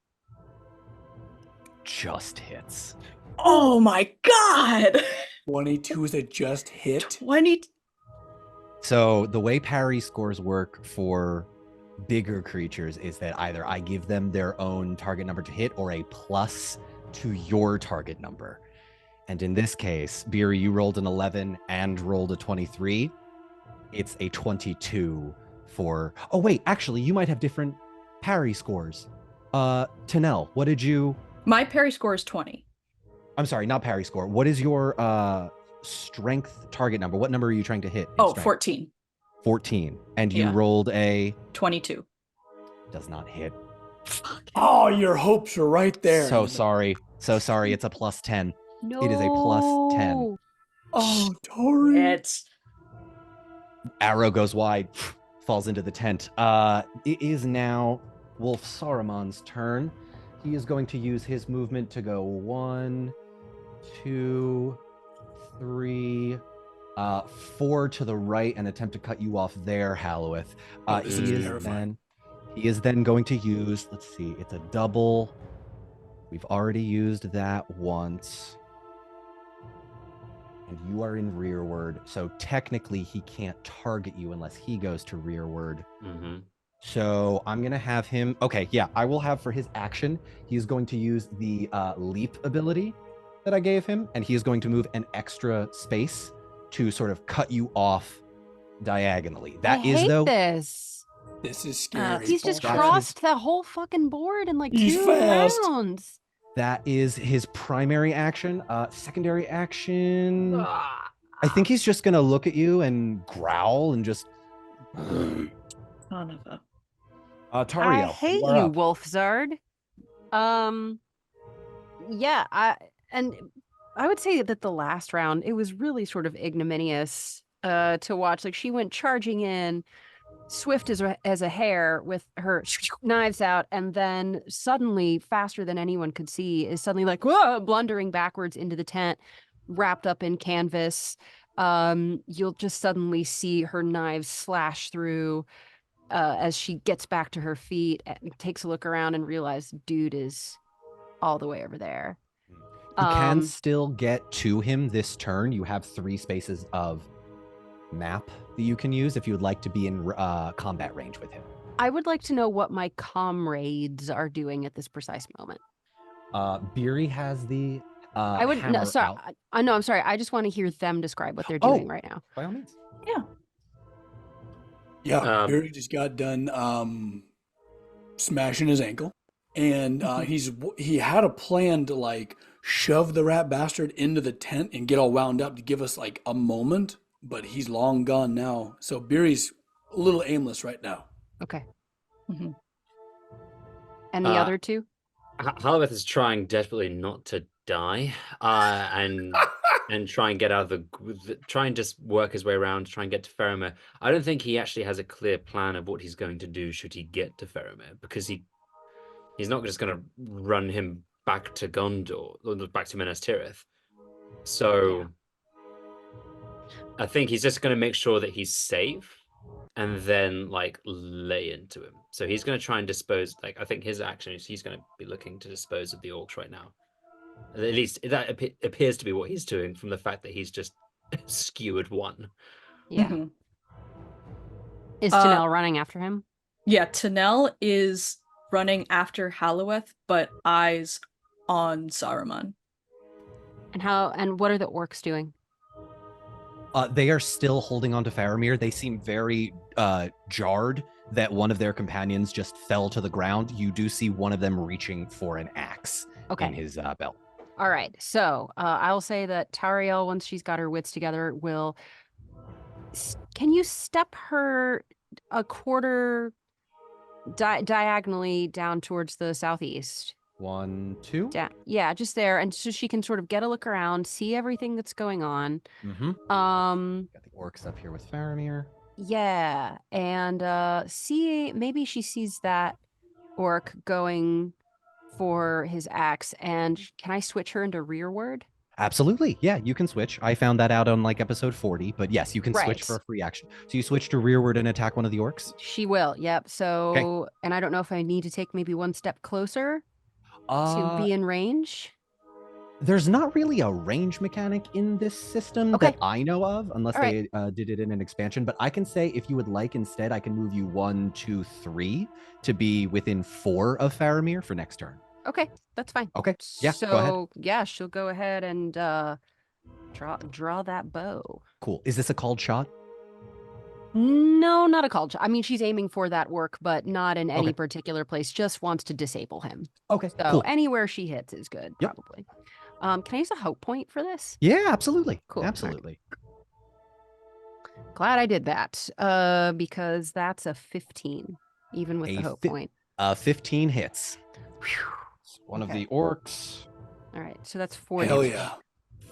Speaker 1: Just hits.
Speaker 6: Oh my god!
Speaker 3: 22 is a just hit.
Speaker 6: 20.
Speaker 1: So the way parry scores work for bigger creatures is that either I give them their own target number to hit or a plus to your target number. And in this case, Beery, you rolled an 11 and rolled a 23. It's a 22 for... Oh, wait, actually, you might have different parry scores. Tanel, what did you...
Speaker 6: My parry score is 20.
Speaker 1: I'm sorry, not parry score. What is your strength target number? What number are you trying to hit? in
Speaker 6: Oh,
Speaker 1: strength?
Speaker 6: 14.
Speaker 1: 14. And you
Speaker 6: Yeah.
Speaker 1: rolled a...
Speaker 6: 22.
Speaker 1: Does not hit.
Speaker 3: Oh, your hopes are right there.
Speaker 1: So sorry. So sorry. It's a plus 10.
Speaker 4: No.
Speaker 1: It is a plus 10.
Speaker 3: Oh, Tori.
Speaker 6: It's
Speaker 1: Arrow goes wide, falls into the tent. It is now Wolf Saruman's turn. He is going to use his movement to go 1, 2, 3, 4 to the right and attempt to cut you off there, Halloweth.
Speaker 3: This is terrifying.
Speaker 1: He is then going to use, let's see, it's a double. We've already used that once. And you are in rearward, so technically he can't target you unless he goes to rearward.
Speaker 2: Mm-hmm.
Speaker 1: So I'm going to have him... Okay, yeah, I will have for his action, he is going to use the leap ability that I gave him, and he is going to move an extra space to sort of cut you off diagonally. That
Speaker 4: I
Speaker 1: is,
Speaker 4: hate
Speaker 1: though...
Speaker 4: this.
Speaker 3: This is scary.
Speaker 4: He's just
Speaker 1: That's
Speaker 4: crossed the whole fucking board in like
Speaker 3: He's
Speaker 4: 2
Speaker 3: fast.
Speaker 4: rounds.
Speaker 1: That is his primary action. Secondary action... I think he's just going to look at you and growl and just...
Speaker 6: son of a.
Speaker 1: Tario,
Speaker 4: I hate
Speaker 1: you are
Speaker 4: you,
Speaker 1: up.
Speaker 4: Wolfzard. Yeah, I would say that the last round it was really sort of ignominious to watch. Like she went charging in, swift as a hare with her knives out, and then suddenly, faster than anyone could see, is suddenly like whoa, blundering backwards into the tent, wrapped up in canvas. You'll just suddenly see her knives slash through. As she gets back to her feet and takes a look around and realizes dude is all the way over there.
Speaker 1: You can still get to him this turn. You have 3 spaces of map that you can use if you would like to be in combat range with him.
Speaker 4: I would like to know what my comrades are doing at this precise moment.
Speaker 1: Beery has the
Speaker 4: I would no,
Speaker 1: hammer
Speaker 4: sorry.
Speaker 1: out.
Speaker 4: No, I'm sorry. I just want to hear them describe what they're doing right now.
Speaker 1: By all means.
Speaker 3: Yeah,
Speaker 2: Um,
Speaker 3: Barry just got done smashing his ankle. and he had a plan to like shove the rat bastard into the tent and get all wound up to give us like a moment, but he's long gone now. So Beery's a little aimless right now.
Speaker 4: Okay.
Speaker 6: Mhm.
Speaker 4: And the other two?
Speaker 2: Halibeth is trying desperately not to die, and try and get out of try and just work his way around, try and get to Faramir. I don't think he actually has a clear plan of what he's going to do should he get to Faramir, because he's not just going to run him back to Gondor, or back to Minas Tirith. So I think he's just going to make sure that he's safe, and then like lay into him. So he's going to try and dispose. Like I think his action is he's going to be looking to dispose of the orcs right now. At least that appears to be what he's doing from the fact that he's just skewered one.
Speaker 4: Yeah.
Speaker 6: Mhm.
Speaker 4: Is Tanel running after him?
Speaker 6: Yeah, Tanel is running after Haloweth, but eyes on Saruman.
Speaker 4: And what are the orcs doing?
Speaker 1: They are still holding on to Faramir. They seem very jarred that one of their companions just fell to the ground. You do see one of them reaching for an axe in his belt.
Speaker 4: All right. So I'll say that Tariel, once she's got her wits together, will... Can you step her a quarter diagonally down towards the southeast?
Speaker 1: 1, 2.
Speaker 4: Yeah, just there. And so she can sort of get a look around, see everything that's going on.
Speaker 1: Mm-hmm. Got the orcs up here with Faramir.
Speaker 4: Yeah. And maybe she sees that orc going for his axe. And can I switch her into rearward?
Speaker 1: Absolutely. Yeah, you can switch. I found that out on like episode 40, but yes, you can switch for a free action. So you switch to rearward and attack one of the orcs?
Speaker 4: She will. Yep. So, and I don't know if I need to take maybe one step closer to be in range.
Speaker 1: There's not really a range mechanic in this system that I know of, unless they did it in an expansion. But I can say, if you would like, instead, I can move you 1, 2, 3 to be within 4 of Faramir for next turn.
Speaker 4: Okay, that's fine.
Speaker 1: Okay, yeah,
Speaker 4: so,
Speaker 1: go ahead.
Speaker 4: Yeah, she'll go ahead and draw that bow.
Speaker 1: Cool. Is this a called shot?
Speaker 4: No, not a called shot. I mean, she's aiming for that orc, but not in any particular place. Just wants to disable him.
Speaker 1: Okay,
Speaker 4: so
Speaker 1: cool.
Speaker 4: Anywhere she hits is good, probably. Can I use a hope point for this?
Speaker 1: Yeah, absolutely.
Speaker 4: Cool.
Speaker 1: Absolutely.
Speaker 4: Right. Glad I did that, because that's a 15, even with the hope point.
Speaker 1: 15 hits. One of the orcs.
Speaker 4: All right, so that's 4
Speaker 3: Hell
Speaker 4: damage.
Speaker 3: yeah.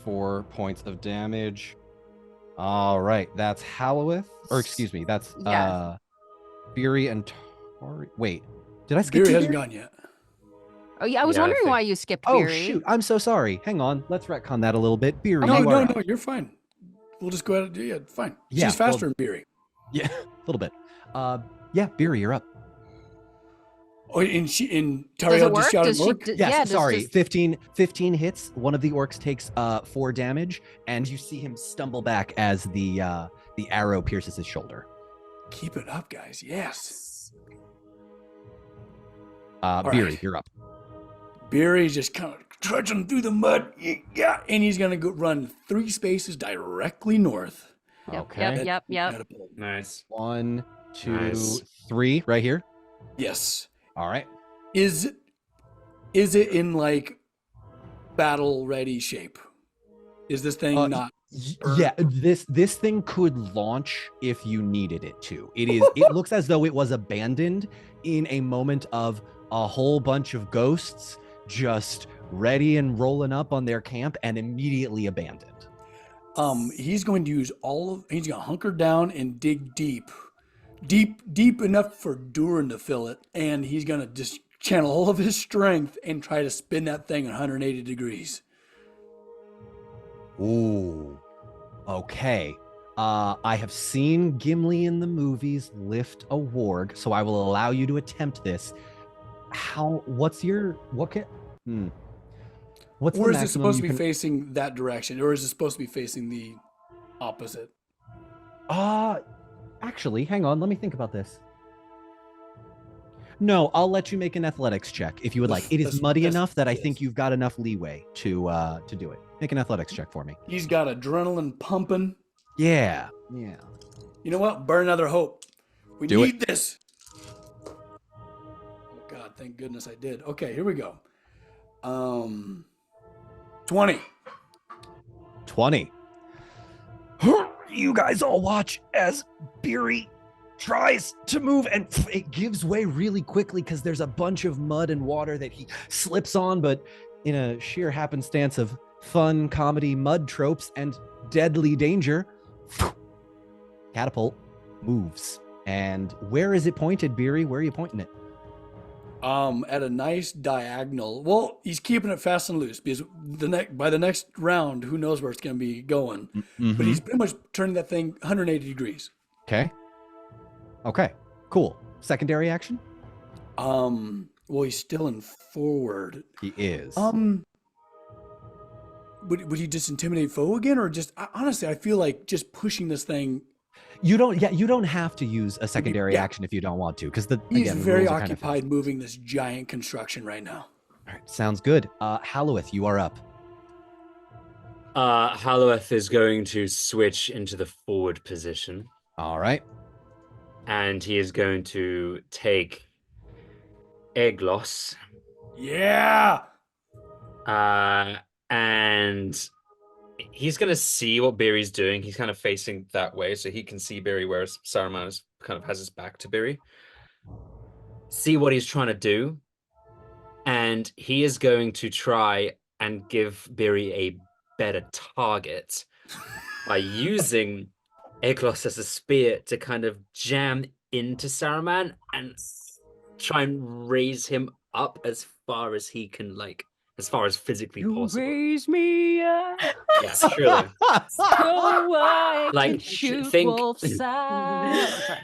Speaker 1: 4 points of damage. All right, that's Haloweth. Or excuse me, that's Beery and Tori. Wait, did I skip
Speaker 3: Beery
Speaker 1: Beery?
Speaker 3: hasn't gone yet.
Speaker 4: Oh yeah, I was wondering why you skipped
Speaker 1: Oh
Speaker 4: Beery.
Speaker 1: shoot, I'm so sorry. Hang on, let's retcon that a little bit. Beery,
Speaker 3: No, you're fine. We'll just go ahead and do it. Fine.
Speaker 1: Yeah,
Speaker 3: She's faster than Beery.
Speaker 1: Yeah, a little bit. Yeah, Beery, you're up.
Speaker 3: Oh, and
Speaker 4: Does it
Speaker 3: Tariel
Speaker 4: work?
Speaker 3: just shot
Speaker 4: Does
Speaker 3: an
Speaker 4: she
Speaker 3: orc?
Speaker 1: Yes, sorry. 15 hits. One of the orcs takes 4 damage, and you see him stumble back as the arrow pierces his shoulder.
Speaker 3: Keep it up, guys. Yes.
Speaker 1: Beery,
Speaker 3: right.
Speaker 1: you're up.
Speaker 3: Beery's just kind of trudging through the mud. Yeah, and he's gonna go run 3 spaces directly north.
Speaker 1: Okay.
Speaker 4: Yep.
Speaker 3: Catapult.
Speaker 2: Nice.
Speaker 1: 1, 2,
Speaker 2: Nice.
Speaker 1: 3, right here.
Speaker 3: Yes.
Speaker 1: All right.
Speaker 3: Is it in like battle ready shape? Is this thing not?
Speaker 1: Yeah, this thing could launch if you needed it to. It looks as though it was abandoned in a moment of a whole bunch of ghosts just ready and rolling up on their camp and immediately abandoned.
Speaker 3: He's going to use he's gonna hunker down and dig deep enough for Durin to fill it, and he's gonna just channel all of his strength and try to spin that thing 180 degrees.
Speaker 1: Ooh, okay. I have seen Gimli in the movies lift a warg, so I will allow you to attempt this. What's the
Speaker 3: Or is it
Speaker 1: maximum
Speaker 3: supposed to
Speaker 1: you
Speaker 3: be
Speaker 1: can-
Speaker 3: facing that direction, or is it supposed to be facing the opposite?
Speaker 1: Actually, hang on. Let me think about this. No, I'll let you make an athletics check if you would like. It is muddy enough that I think you've got enough leeway to do it. Make an athletics check for me.
Speaker 3: He's got adrenaline pumping.
Speaker 1: Yeah.
Speaker 3: You know what? Burn another hope. We
Speaker 1: Do
Speaker 3: need this. God, thank goodness I did. Okay, here we go. 20.
Speaker 1: 20. You guys all watch as Beery tries to move, and it gives way really quickly because there's a bunch of mud and water that he slips on, but in a sheer happenstance of fun comedy mud tropes and deadly danger, catapult moves. And where is it pointed, Beery? Where are you pointing it?
Speaker 3: At a nice diagonal. Well, he's keeping it fast and loose because by the next round, who knows where it's going to be going. But he's pretty much turning that thing 180 degrees.
Speaker 1: Okay, cool. Secondary action?
Speaker 3: Well, he's still in forward.
Speaker 1: He is.
Speaker 3: Would he just intimidate foe again, or just honestly, I feel like just pushing this thing.
Speaker 1: You don't have to use a secondary action if you don't want to, because
Speaker 3: he's very occupied moving this giant construction right now.
Speaker 1: All right, sounds good. Halloweth, you are up.
Speaker 2: Halloweth is going to switch into the forward position.
Speaker 1: All right.
Speaker 2: And he is going to take Eglos.
Speaker 3: Yeah.
Speaker 2: And he's going to see what Beery's doing. He's kind of facing that way, so he can see Beery, whereas Saruman is kind of has his back to Beery. See what he's trying to do. And he is going to try and give Beery a better target by using Eglos as a spear to kind of jam into Saruman and try and raise him up as far as he can, like, as far as physically possible.
Speaker 4: Raise me up.
Speaker 2: Yeah, surely.
Speaker 4: So I
Speaker 2: Like,
Speaker 4: can shoot
Speaker 2: think-
Speaker 4: wolf's eye.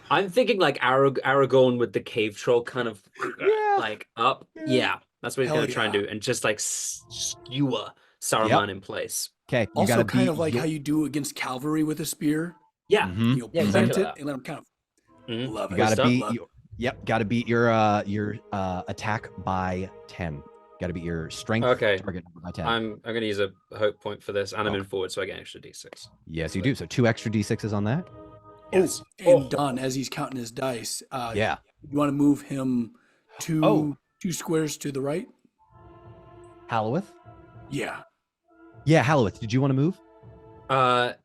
Speaker 2: I'm thinking like Aragorn with the cave troll kind of like up. Yeah, that's what he's
Speaker 3: Hell
Speaker 2: going to try and
Speaker 3: yeah.
Speaker 2: do. And just like skewer Saruman in place.
Speaker 1: Okay, you
Speaker 3: Also,
Speaker 1: gotta
Speaker 3: kind of
Speaker 1: beat
Speaker 3: like
Speaker 1: your-
Speaker 3: how you do against cavalry with a spear.
Speaker 2: Yeah.
Speaker 1: Mhm.
Speaker 3: You'll
Speaker 2: Yeah,
Speaker 3: plant
Speaker 2: exactly
Speaker 3: it
Speaker 2: that.
Speaker 3: and let him kind of
Speaker 2: Mhm.
Speaker 3: love
Speaker 1: You
Speaker 3: it.
Speaker 1: gotta
Speaker 2: stuff.
Speaker 1: beat gotta beat your attack by 10. Gotta beat your strength
Speaker 2: Okay.
Speaker 1: target by 10.
Speaker 2: I'm going to use a hope point for this, and I'm
Speaker 1: Okay.
Speaker 2: in forward, so I get an extra d6.
Speaker 1: Yes, you do. So 2 extra d6s on that.
Speaker 2: Yes.
Speaker 3: And Don, as he's counting his dice,
Speaker 1: Yeah.
Speaker 3: you want to move him two squares to the right?
Speaker 1: Halloweth?
Speaker 3: Yeah.
Speaker 1: Yeah, Halloweth, did you want to move?
Speaker 2: Well,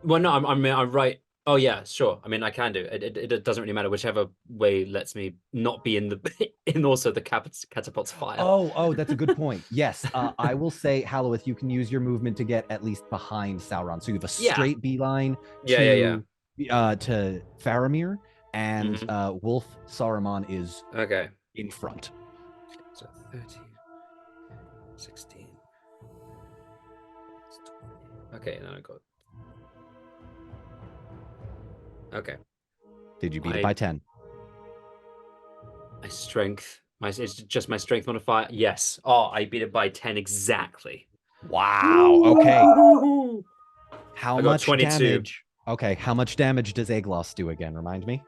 Speaker 2: no, I'm right. Oh yeah, sure. I mean, I can do it. It doesn't really matter. Whichever way lets me not be in the in also the catapult's fire.
Speaker 1: Oh, that's a good point. Yes, I will say, Halloweth, you can use your movement to get at least behind Sauron. So you have a
Speaker 2: Yeah.
Speaker 1: straight beeline
Speaker 2: Yeah.
Speaker 1: to Faramir, and Wolf Saruman is
Speaker 2: Okay.
Speaker 1: in front.
Speaker 2: So 13, 16. Okay, now I got. Okay.
Speaker 1: Did you beat it by 10?
Speaker 2: My strength. It's just my strength modifier. Yes. Oh, I beat it by 10 exactly.
Speaker 1: Wow. Okay. How
Speaker 2: I got
Speaker 1: much
Speaker 2: 22.
Speaker 1: damage? Okay, how much damage does Eglos do again? Remind me.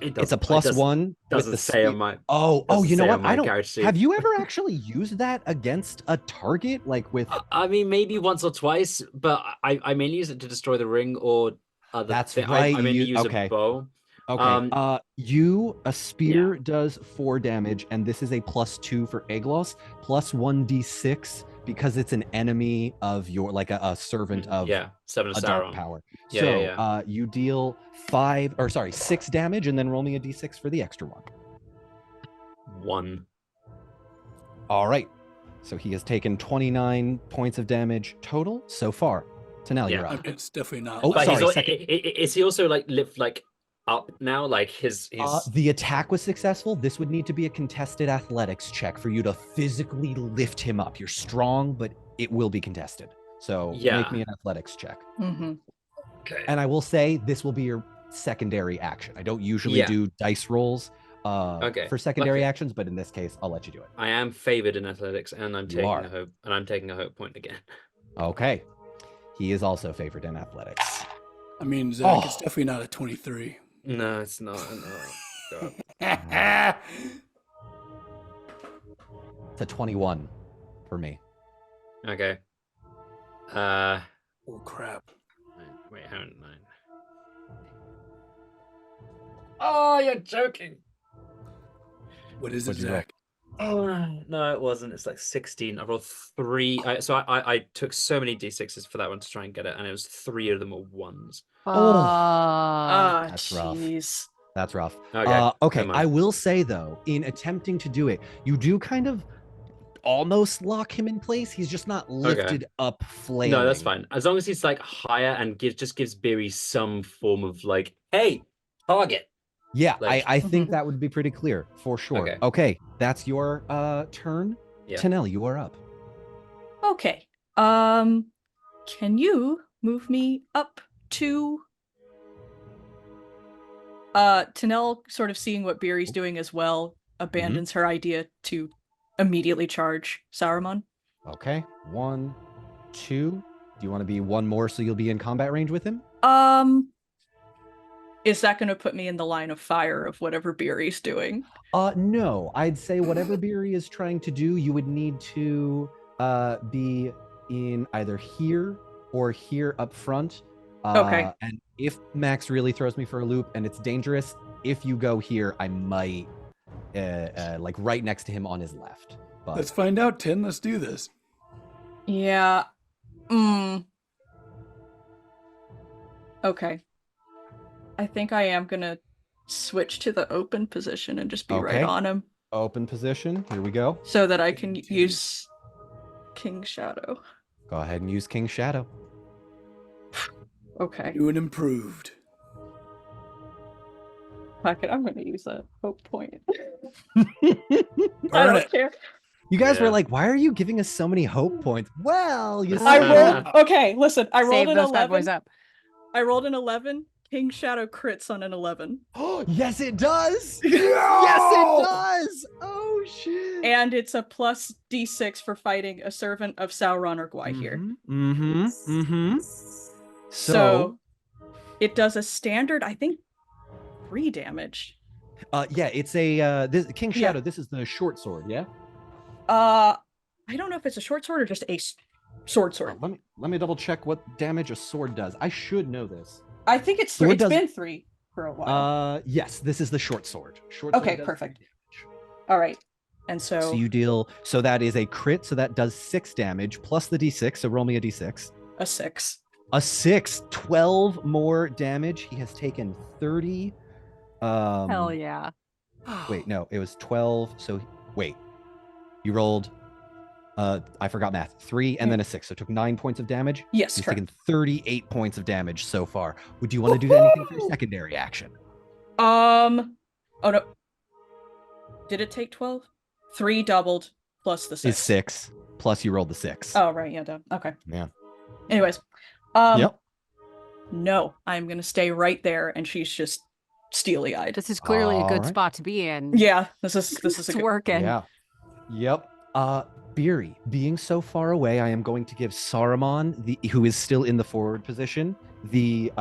Speaker 1: It's a +1 with
Speaker 2: Doesn't
Speaker 1: the
Speaker 2: say on
Speaker 1: spear.
Speaker 2: my.
Speaker 1: Oh,
Speaker 2: doesn't
Speaker 1: you know
Speaker 2: say
Speaker 1: what?
Speaker 2: on my
Speaker 1: I don't.
Speaker 2: character sheet.
Speaker 1: Have you ever actually used that against a target, like with?
Speaker 2: I mean, maybe once or twice, but I mainly use it to destroy the ring or other.
Speaker 1: That's
Speaker 2: thing.
Speaker 1: right,
Speaker 2: I mainly
Speaker 1: you-
Speaker 2: use
Speaker 1: okay.
Speaker 2: a bow.
Speaker 1: Okay. A spear does 4 damage, and this is a +2 for Eglos, +1d6 because it's an enemy of your, like a servant of
Speaker 2: Seven of
Speaker 1: a dark
Speaker 2: Sauron.
Speaker 1: power.
Speaker 2: Yeah,
Speaker 1: So
Speaker 2: yeah.
Speaker 1: You deal 6 damage, and then roll me a d6 for the extra one.
Speaker 2: 1.
Speaker 1: All right. So he has taken 29 points of damage total so far. So now you're
Speaker 3: I
Speaker 1: up.
Speaker 3: mean, it's definitely not.
Speaker 1: Oh,
Speaker 2: But
Speaker 1: sorry,
Speaker 2: he's
Speaker 1: second.
Speaker 2: is he also like lift like up now? Like his
Speaker 1: The attack was successful. This would need to be a contested athletics check for you to physically lift him up. You're strong, but it will be contested. So make me an athletics check.
Speaker 6: Mm-hmm.
Speaker 2: Okay.
Speaker 1: And I will say this will be your secondary action. I don't usually do dice rolls for secondary actions, but in this case, I'll let you do it.
Speaker 2: I am favored in athletics, and I'm
Speaker 1: You
Speaker 2: taking
Speaker 1: are.
Speaker 2: a hope, and I'm taking a hope point again.
Speaker 1: Okay. He is also favored in athletics.
Speaker 3: I mean, Zach, it's definitely not a 23.
Speaker 2: No, it's not. No.
Speaker 1: It's a 21 for me.
Speaker 2: Okay.
Speaker 3: Oh crap!
Speaker 2: Wait, hang on. 9. Oh, you're joking.
Speaker 3: What is it,
Speaker 1: What'd you roll?
Speaker 3: Zach?
Speaker 2: Oh no, it wasn't. It's like 16. I rolled 3. I took so many d6s for that one to try and get it, and it was 3 of them were 1s.
Speaker 6: Ah,
Speaker 1: That's rough.
Speaker 6: jeez.
Speaker 1: That's rough.
Speaker 2: Okay,
Speaker 1: Okay.
Speaker 2: never mind.
Speaker 1: I will say though, in attempting to do it, you do kind of almost lock him in place. He's just not lifted up, flailing.
Speaker 2: No, that's fine. As long as he's like higher and gives Beery some form of like, hey, target.
Speaker 1: Yeah,
Speaker 2: Like-
Speaker 1: I think that would be pretty clear for sure. Okay, that's your turn.
Speaker 2: Yeah.
Speaker 1: Tanel, you are up.
Speaker 6: Okay. Can you move me up to Tanel, sort of seeing what Beery's doing as well, abandons her idea to immediately charge Saruman.
Speaker 1: Okay, 1, 2. Do you want to be one more so you'll be in combat range with him?
Speaker 6: Is that going to put me in the line of fire of whatever Beery's doing?
Speaker 1: No, I'd say whatever Beery is trying to do, you would need to be in either here or here up front.
Speaker 6: Okay.
Speaker 1: And if Max really throws me for a loop and it's dangerous, if you go here, I might like right next to him on his left. But
Speaker 3: Let's find out, Tin. Let's do this.
Speaker 6: Yeah. Okay. I think I am gonna switch to the open position and just be right
Speaker 1: Okay.
Speaker 6: on him
Speaker 1: open position. Here we go.
Speaker 6: so that I can use King Shadow.
Speaker 1: Go ahead and use King Shadow.
Speaker 6: Okay.
Speaker 3: New and improved.
Speaker 6: Fuck it, I'm gonna use a hope point.
Speaker 3: Burn
Speaker 6: I don't
Speaker 3: it.
Speaker 6: care.
Speaker 1: You guys were
Speaker 2: Yeah.
Speaker 1: like, why are you giving us so many hope points? Well, you
Speaker 6: I
Speaker 1: see.
Speaker 6: rolled. Okay, listen. I rolled
Speaker 4: Save
Speaker 6: an
Speaker 4: those bad boys
Speaker 6: 11.
Speaker 4: up.
Speaker 6: I rolled an 11. King Shadow crits on an 11,
Speaker 1: Oh, yes, it does. Yes, it does. Oh shit.
Speaker 6: and it's a plus D6 for fighting a servant of Sauron or Gwaihir. So it does a standard, I think, 3 damage.
Speaker 1: Yeah, it's a this King
Speaker 6: Yeah.
Speaker 1: Shadow. This is the short sword. Yeah.
Speaker 6: I don't know if it's a short sword or just a sword.
Speaker 1: Let me double check what damage a sword does. I should know this.
Speaker 6: I think it's
Speaker 1: Sword
Speaker 6: 3. It's
Speaker 1: does-
Speaker 6: been 3 for a while.
Speaker 1: Yes, this is the short sword. Short sword
Speaker 6: Okay,
Speaker 1: does
Speaker 6: perfect.
Speaker 1: 3 damage.
Speaker 6: All right. And
Speaker 1: So you deal. So that is a crit. So that does 6 damage plus the d6. So roll me a d6.
Speaker 6: a 6.
Speaker 1: A 6, 12 more damage. He has taken 30.
Speaker 4: Hell yeah.
Speaker 1: Wait, no, it was 12. So wait, you rolled. I forgot math. 3 and then a 6. So it took 9 points of damage.
Speaker 6: Yes,
Speaker 1: He's
Speaker 6: correct.
Speaker 1: taken 38 points of damage so far. Would you want to do anything for your secondary action?
Speaker 6: Oh no. Did it take 12? 3 doubled plus the 6.
Speaker 1: Is 6 plus you rolled the 6.
Speaker 6: Oh, right. Yeah, duh. Okay.
Speaker 1: Yeah.
Speaker 6: Anyways.
Speaker 1: Yep.
Speaker 6: No, I'm going to stay right there. And she's just steely eyed.
Speaker 4: This is clearly a good
Speaker 1: Alright.
Speaker 4: spot to be in.
Speaker 6: Yeah, this is a
Speaker 4: It's
Speaker 6: good...
Speaker 4: working.
Speaker 1: Yeah. Yep. Beery, being so far away, I am going to give Saruman, who is still in the forward position, the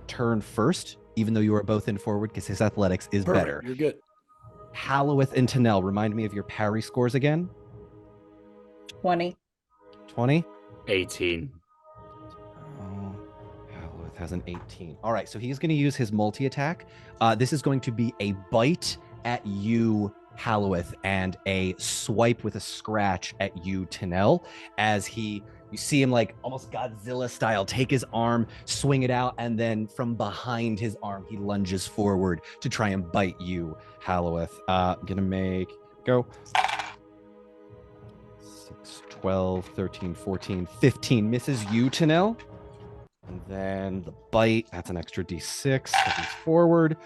Speaker 1: turn first, even though you are both in forward, because his athletics is
Speaker 3: Perfect.
Speaker 1: better.
Speaker 3: You're good.
Speaker 1: Halloweth and Tanel, remind me of your parry scores again.
Speaker 6: 20.
Speaker 1: 20.
Speaker 2: 18.
Speaker 1: Oh, Halloweth has an 18. All right, so he's going to use his multi-attack. This is going to be a bite at you, Halloweth, and a swipe with a scratch at you, Tanel, as you see him like almost Godzilla style take his arm, swing it out, and then from behind his arm, he lunges forward to try and bite you, Halloweth. Gonna make, go. 6, 12, 13, 14, 15. Misses you, Tanel. And then the bite, that's an extra d6 because he's forward.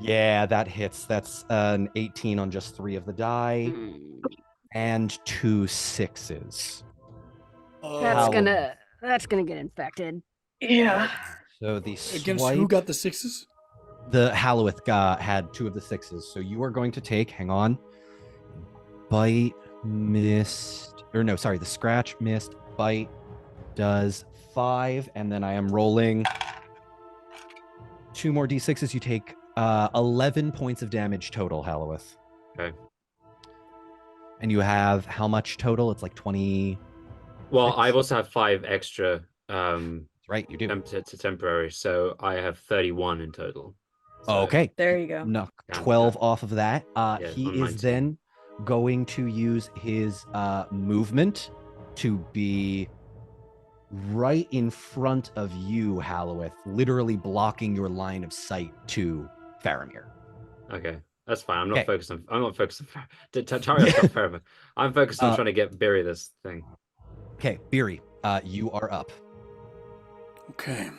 Speaker 1: Yeah, that hits. That's an 18 on just 3 of the die. And 2 6s.
Speaker 4: That's
Speaker 1: How-
Speaker 4: gonna get infected.
Speaker 6: Yeah.
Speaker 1: So the
Speaker 3: Against
Speaker 1: swipe,
Speaker 3: who got the 6s?
Speaker 1: the Halloweth had 2 of the 6s. So you are going to take, hang on, bite, missed, or no, sorry, the scratch, missed, bite does 5, and then I am rolling 2 more d6s. You take 11 points of damage total, Halloweth.
Speaker 2: Okay.
Speaker 1: And you have how much total? It's like 20.
Speaker 2: Well, I also have 5 extra
Speaker 1: Right, you do.
Speaker 2: to temporary, so I have 31 in total. So,
Speaker 1: Okay.
Speaker 6: There you go.
Speaker 1: Knock
Speaker 2: Down to
Speaker 1: 12
Speaker 2: that.
Speaker 1: off of that.
Speaker 2: Yeah,
Speaker 1: He
Speaker 2: on
Speaker 1: is
Speaker 2: 19.
Speaker 1: then going to use his movement to be right in front of you, Halloweth, literally blocking your line of sight to Faramir.
Speaker 2: Okay, that's fine. I'm not
Speaker 1: Okay.
Speaker 2: focused on. I'm not focused on. Tariel's got Faramir. I'm focused on trying to bury this thing.
Speaker 1: Okay, Beery, you are up.
Speaker 3: Okay.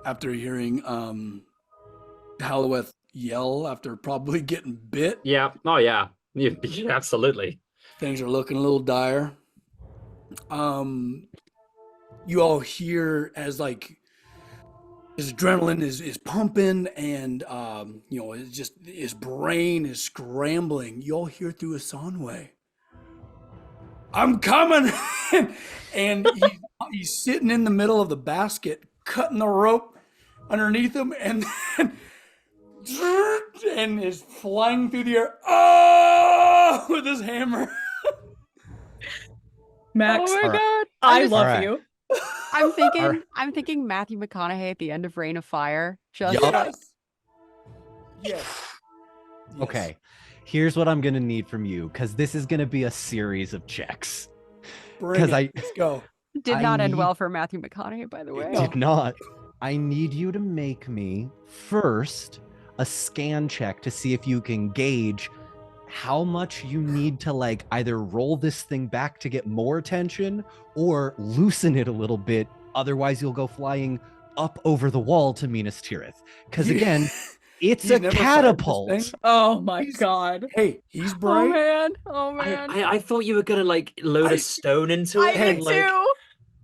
Speaker 3: After hearing Halloweth yell after probably getting bit,
Speaker 2: Yeah. Oh yeah. Yeah, absolutely.
Speaker 3: things are looking a little dire. You all hear as like his adrenaline is pumping, and it's just his brain is scrambling. You all hear through a Sonway, "I'm coming," and he's sitting in the middle of the basket, cutting the rope underneath him, and then and is flying through the air, oh, with his hammer.
Speaker 6: Max,
Speaker 4: Oh my
Speaker 1: Alright.
Speaker 4: god!
Speaker 6: I
Speaker 1: just-
Speaker 6: love
Speaker 1: Alright.
Speaker 6: you.
Speaker 4: I'm thinking Matthew McConaughey at the end of Reign of Fire. Just
Speaker 1: Yup.
Speaker 4: like,
Speaker 3: Yes.
Speaker 1: Okay, here's what I'm going to need from you, because this is going to be a series of checks.
Speaker 3: Bring
Speaker 1: 'Cause
Speaker 3: it. Let's go.
Speaker 4: did
Speaker 1: I
Speaker 4: not end
Speaker 1: need-
Speaker 4: well for Matthew McConaughey, by the way.
Speaker 3: No.
Speaker 1: Did not. I need you to make me first a scan check to see if you can gauge how much you need to like either roll this thing back to get more attention or loosen it a little bit. Otherwise, you'll go flying up over the wall to Minas Tirith. Because again, it's
Speaker 3: He's
Speaker 1: a
Speaker 3: never fired this
Speaker 1: catapult.
Speaker 3: thing.
Speaker 6: Oh my
Speaker 3: He's-
Speaker 6: god.
Speaker 3: Hey, he's
Speaker 4: Oh
Speaker 3: bright.
Speaker 4: man! Oh man!
Speaker 2: I thought you were gonna like load
Speaker 3: I-
Speaker 2: a stone into
Speaker 4: I
Speaker 2: it.
Speaker 4: did
Speaker 2: and, like,
Speaker 4: too.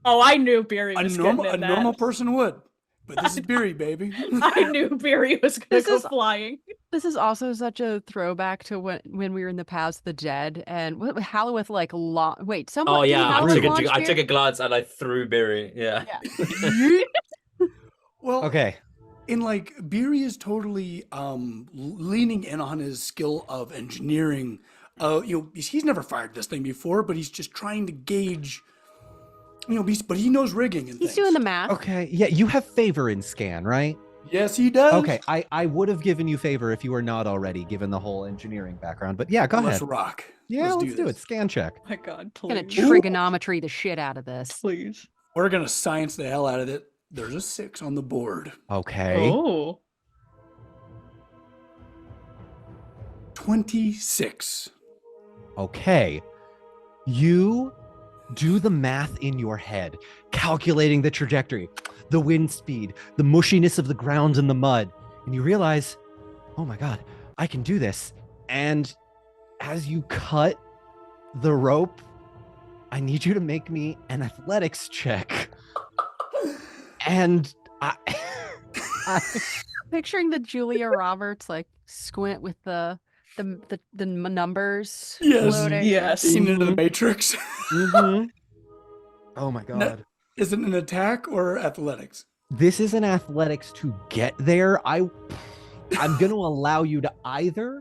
Speaker 6: Oh, I knew Beery
Speaker 3: A
Speaker 6: was
Speaker 3: normal,
Speaker 6: getting
Speaker 3: a
Speaker 6: in
Speaker 3: normal
Speaker 6: that.
Speaker 3: person would, but this is Beery, baby.
Speaker 6: I knew Beery was gonna
Speaker 4: This
Speaker 6: go
Speaker 4: is-
Speaker 6: flying.
Speaker 4: This is also such a throwback to when we were in the Paths of the Dead and Halloweth like wait, someone
Speaker 2: Oh
Speaker 4: did
Speaker 2: yeah, I
Speaker 4: Halloweth
Speaker 2: took,
Speaker 4: launch
Speaker 2: I took
Speaker 4: Beer?
Speaker 2: a glance and I threw Beery. Yeah.
Speaker 3: Yeet. Well,
Speaker 1: Okay.
Speaker 3: and like Beery is totally leaning in on his skill of engineering. He's never fired this thing before, but he's just trying to gauge. But he knows rigging and
Speaker 4: He's
Speaker 3: things.
Speaker 4: doing the math.
Speaker 1: Okay. Yeah, you have favor in scan, right?
Speaker 3: Yes, he does.
Speaker 1: Okay. I would have given you favor if you were not already, given the whole engineering background. But yeah, go
Speaker 3: Let's
Speaker 1: ahead.
Speaker 3: rock.
Speaker 1: Yeah, let's do it.
Speaker 3: this.
Speaker 1: Scan check.
Speaker 6: Oh my god,
Speaker 4: Gonna
Speaker 6: please.
Speaker 4: trigonometry the shit out of this.
Speaker 6: Please.
Speaker 3: We're gonna science the hell out of it. There's a 6 on the board.
Speaker 1: Okay.
Speaker 6: Oh.
Speaker 3: 26.
Speaker 1: Okay. You do the math in your head, calculating the trajectory, the wind speed, the mushiness of the ground and the mud, and you realize, oh my God, I can do this. And as you cut the rope, I need you to make me an athletics check. And I
Speaker 4: Picturing the Julia Roberts like squint with the numbers
Speaker 3: Yes.
Speaker 4: loading.
Speaker 6: Yes.
Speaker 3: Seen into the Matrix.
Speaker 1: Mhm. Oh my God.
Speaker 3: No. Is it an attack or athletics?
Speaker 1: This is an athletics to get there. I'm going to allow you to either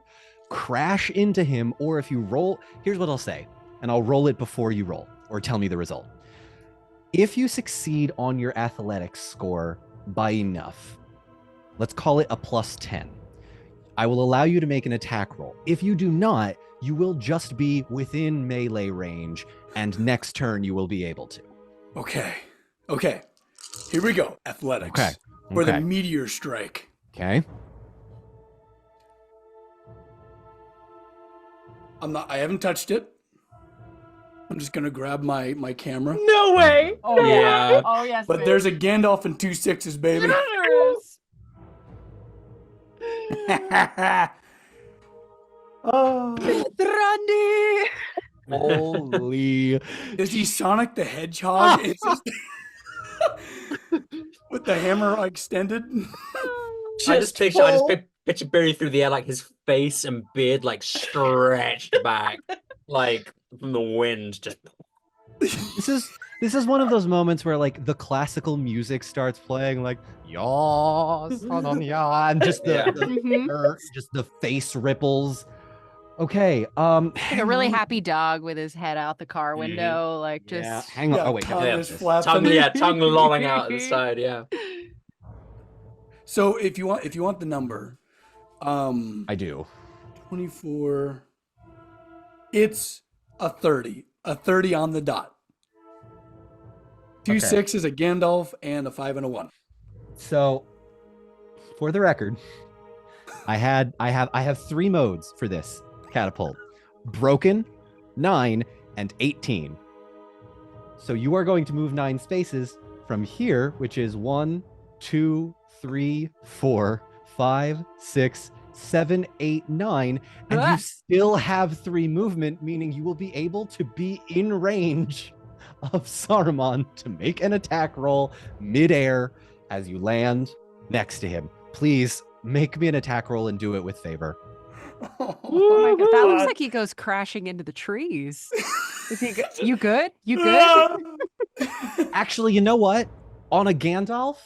Speaker 1: crash into him, or if you roll, here's what I'll say, and I'll roll it before you roll or tell me the result. If you succeed on your athletics score by enough, let's call it a +10, I will allow you to make an attack roll. If you do not, you will just be within melee range, and next turn you will be able to.
Speaker 3: Okay. Here we go. Athletics.
Speaker 1: Okay.
Speaker 3: For the
Speaker 1: Okay.
Speaker 3: meteor strike.
Speaker 1: Okay.
Speaker 3: I haven't touched it. I'm just gonna grab my camera.
Speaker 6: No way.
Speaker 4: Oh
Speaker 6: No
Speaker 2: yeah.
Speaker 6: way.
Speaker 4: Oh yes.
Speaker 3: But there's a Gandalf and 2 6s, baby. Oh.
Speaker 4: Randy.
Speaker 1: Holy.
Speaker 3: Is he Sonic the Hedgehog? It's just with the hammer extended.
Speaker 2: I just picture Barry through the air, like his face and beard like stretched back, like from the wind. Just
Speaker 1: This is one of those moments where like the classical music starts playing, like yaw, and just
Speaker 2: Yeah.
Speaker 1: the face ripples. Okay.
Speaker 4: Like a
Speaker 1: hang
Speaker 4: really
Speaker 1: on.
Speaker 4: happy dog with his head out the car window, like
Speaker 1: Yeah,
Speaker 4: just.
Speaker 1: hang on.
Speaker 3: Yeah,
Speaker 1: Oh wait,
Speaker 3: tongue
Speaker 1: no,
Speaker 3: is
Speaker 1: this-
Speaker 3: flapping.
Speaker 2: Tongue lolling out at the side. Yeah.
Speaker 3: So if you want the number,
Speaker 1: I do.
Speaker 3: 24. It's a 30. A 30 on the dot. Two
Speaker 1: Okay.
Speaker 3: sixes, a Gandalf, and a 5 and a 1.
Speaker 1: So, for the record, I have 3 modes for this catapult: broken, 9, and 18. So you are going to move 9 spaces from here, which is 1, 2, 3, 4, 5, 6, 7, 8, 9, and you still have 3 movement, meaning you will be able to be in range of Saruman to make an attack roll midair as you land next to him. Please make me an attack roll and do it with favor.
Speaker 4: Oh my god, that looks like he goes crashing into the trees. Is he you good? You good?
Speaker 1: Actually, you know what? On a Gandalf,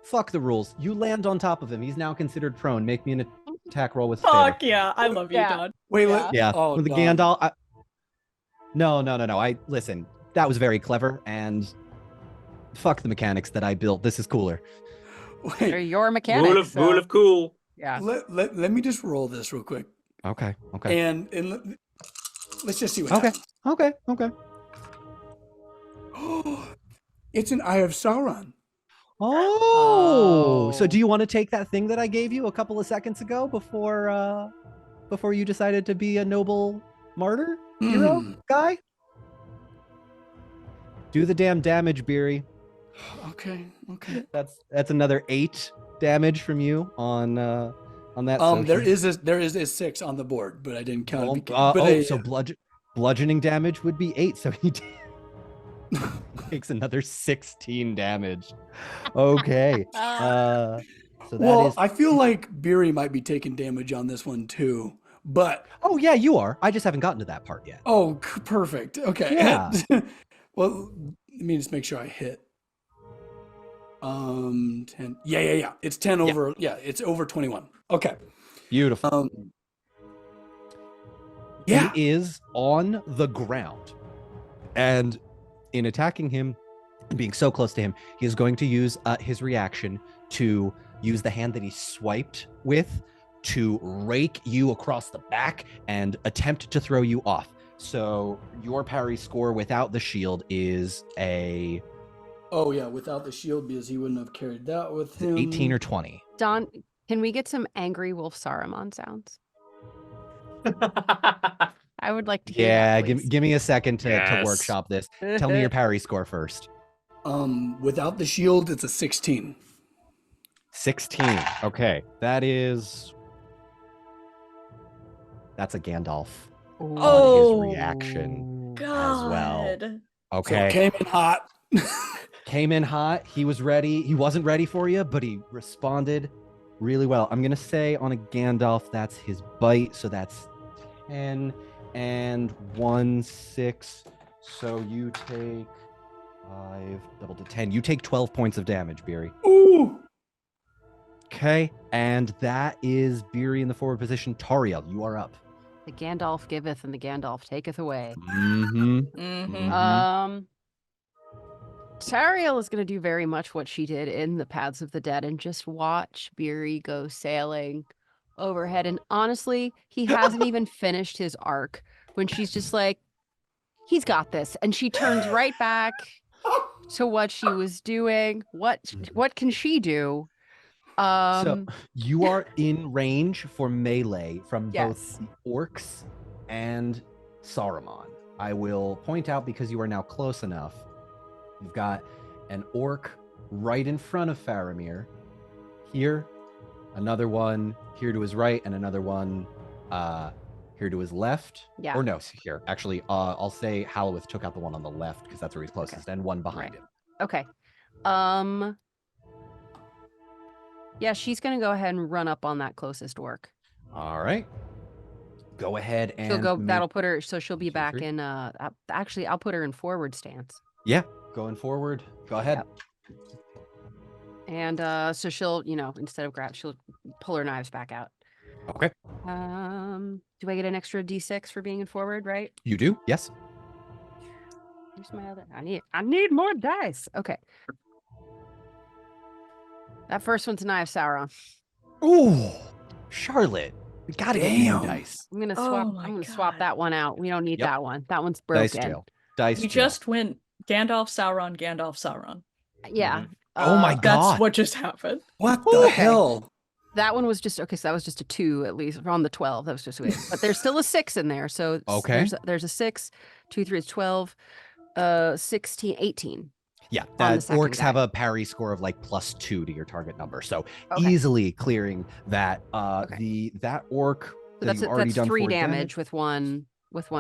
Speaker 1: fuck the rules. You land on top of him. He's now considered prone. Make me an attack roll with favor.
Speaker 6: Fuck yeah, I love you,
Speaker 4: Yeah.
Speaker 6: Don.
Speaker 3: Wait,
Speaker 4: Yeah.
Speaker 1: Yeah,
Speaker 3: Oh,
Speaker 1: with the
Speaker 3: Don.
Speaker 1: Gandalf. No. Listen. That was very clever, and fuck the mechanics that I built. This is cooler.
Speaker 4: They're
Speaker 3: Wait,
Speaker 4: your mechanics.
Speaker 2: Rule of cool.
Speaker 4: Yeah.
Speaker 3: let me just roll this real quick.
Speaker 1: Okay.
Speaker 3: And let's just see what happens.
Speaker 1: Okay.
Speaker 3: It's an Eye of Sauron.
Speaker 1: Oh, so
Speaker 4: Oh.
Speaker 1: do you want to take that thing that I gave you a couple of seconds ago before you decided to be a noble martyr hero
Speaker 3: Hmm.
Speaker 1: guy? Do the damn damage, Beery.
Speaker 3: Okay.
Speaker 1: That's another 8 damage from you on that.
Speaker 3: There
Speaker 1: social.
Speaker 3: is a 6 on the board, but I didn't count it.
Speaker 1: So bludgeoning damage would be 8, so he takes another 16 damage. Okay. So that is.
Speaker 3: I feel like Beery might be taking damage on this one too. But
Speaker 1: Oh yeah, you are. I just haven't gotten to that part yet.
Speaker 3: perfect. Okay.
Speaker 1: Yeah.
Speaker 3: Well, let me just make sure I hit. 10. Yeah. It's 10 over. Yeah, it's over 21. Okay.
Speaker 1: Beautiful.
Speaker 3: Yeah.
Speaker 1: He is on the ground, and in attacking him, being so close to him, he is going to use his reaction to use the hand that he swiped with to rake you across the back and attempt to throw you off. So your parry score without the shield is a
Speaker 3: Oh yeah, without the shield because he wouldn't have carried that with him.
Speaker 1: 18 or 20.
Speaker 4: Don, can we get some angry Wolf Saruman sounds? I would like to hear
Speaker 1: Yeah,
Speaker 4: that, please.
Speaker 1: give me a second to
Speaker 2: Yes.
Speaker 1: workshop this. Tell me your parry score first.
Speaker 3: Without the shield, it's a 16.
Speaker 1: 16. Okay, that's a Gandalf on his reaction as well.
Speaker 6: God.
Speaker 1: Okay.
Speaker 3: So it came in hot.
Speaker 1: Came in hot. He was ready. He wasn't ready for you, but he responded really well. I'm gonna say on a Gandalf, that's his bite, so that's 10 and 1 6. So you take 5 double to 10. You take 12 points of damage, Beery.
Speaker 3: Ooh.
Speaker 1: Okay, and that is Beery in the forward position. Tariel, you are up.
Speaker 4: The Gandalf giveth and the Gandalf taketh away.
Speaker 1: Mm-hmm.
Speaker 6: Mm-hmm.
Speaker 4: Tariel is going to do very much what she did in the Paths of the Dead and just watch Beery go sailing overhead. And honestly, he hasn't even finished his arc when she's just like, he's got this. And she turns right back to what she was doing. What can she do?
Speaker 1: So you are in range for melee from
Speaker 4: Yes.
Speaker 1: both the orcs and Saruman. I will point out, because you are now close enough, you've got an orc right in front of Faramir here, another one here to his right, and another one here to his left.
Speaker 4: Yeah.
Speaker 1: Or no, here. Actually, I'll say Halowith took out the one on the left because that's where he's closest, and one behind
Speaker 4: Right.
Speaker 1: him.
Speaker 4: Okay. Yeah, she's going to go ahead and run up on that closest orc.
Speaker 1: All right. Go ahead and
Speaker 4: She'll go.
Speaker 1: make-
Speaker 4: That'll put her. So she'll be
Speaker 1: Two,
Speaker 4: back
Speaker 1: three.
Speaker 4: in. Actually, I'll put her in forward stance.
Speaker 1: Yeah, going forward. Go ahead.
Speaker 4: Yep. And so she'll, instead of grab, she'll pull her knives back out.
Speaker 1: Okay.
Speaker 4: Do I get an extra D6 for being in forward, right?
Speaker 1: You do? Yes.
Speaker 4: Here's my other. I need more dice. Okay. That first one's knife, Sauron.
Speaker 1: Ooh, Charlotte, we gotta get you new
Speaker 3: Damn.
Speaker 1: dice.
Speaker 4: I'm gonna swap.
Speaker 6: Oh my
Speaker 4: I'm gonna swap
Speaker 6: God.
Speaker 4: that one out. We don't need
Speaker 1: Yep.
Speaker 4: that one. That one's
Speaker 1: Dice
Speaker 4: broken.
Speaker 1: jail. Dice
Speaker 6: We
Speaker 1: jail.
Speaker 6: just went Gandalf, Sauron, Gandalf, Sauron.
Speaker 4: Yeah.
Speaker 1: Oh my God.
Speaker 6: That's what just happened.
Speaker 3: What the
Speaker 4: Okay.
Speaker 3: hell?
Speaker 4: That one was just okay. So that was just a 2 at least on the 12. That was just weird. But there's still a 6 in there. So
Speaker 1: Okay.
Speaker 4: there's a 6, 2, 3 is 12, 16, 18.
Speaker 1: Yeah,
Speaker 4: on the second
Speaker 1: orcs have
Speaker 4: guy.
Speaker 1: a parry score of like +2 to your target number, so
Speaker 4: Okay.
Speaker 1: easily clearing that.
Speaker 4: Okay.
Speaker 1: That orc
Speaker 4: So
Speaker 1: that
Speaker 4: that's
Speaker 1: you've already
Speaker 4: that's
Speaker 1: done
Speaker 4: 3
Speaker 1: 4
Speaker 4: damage with one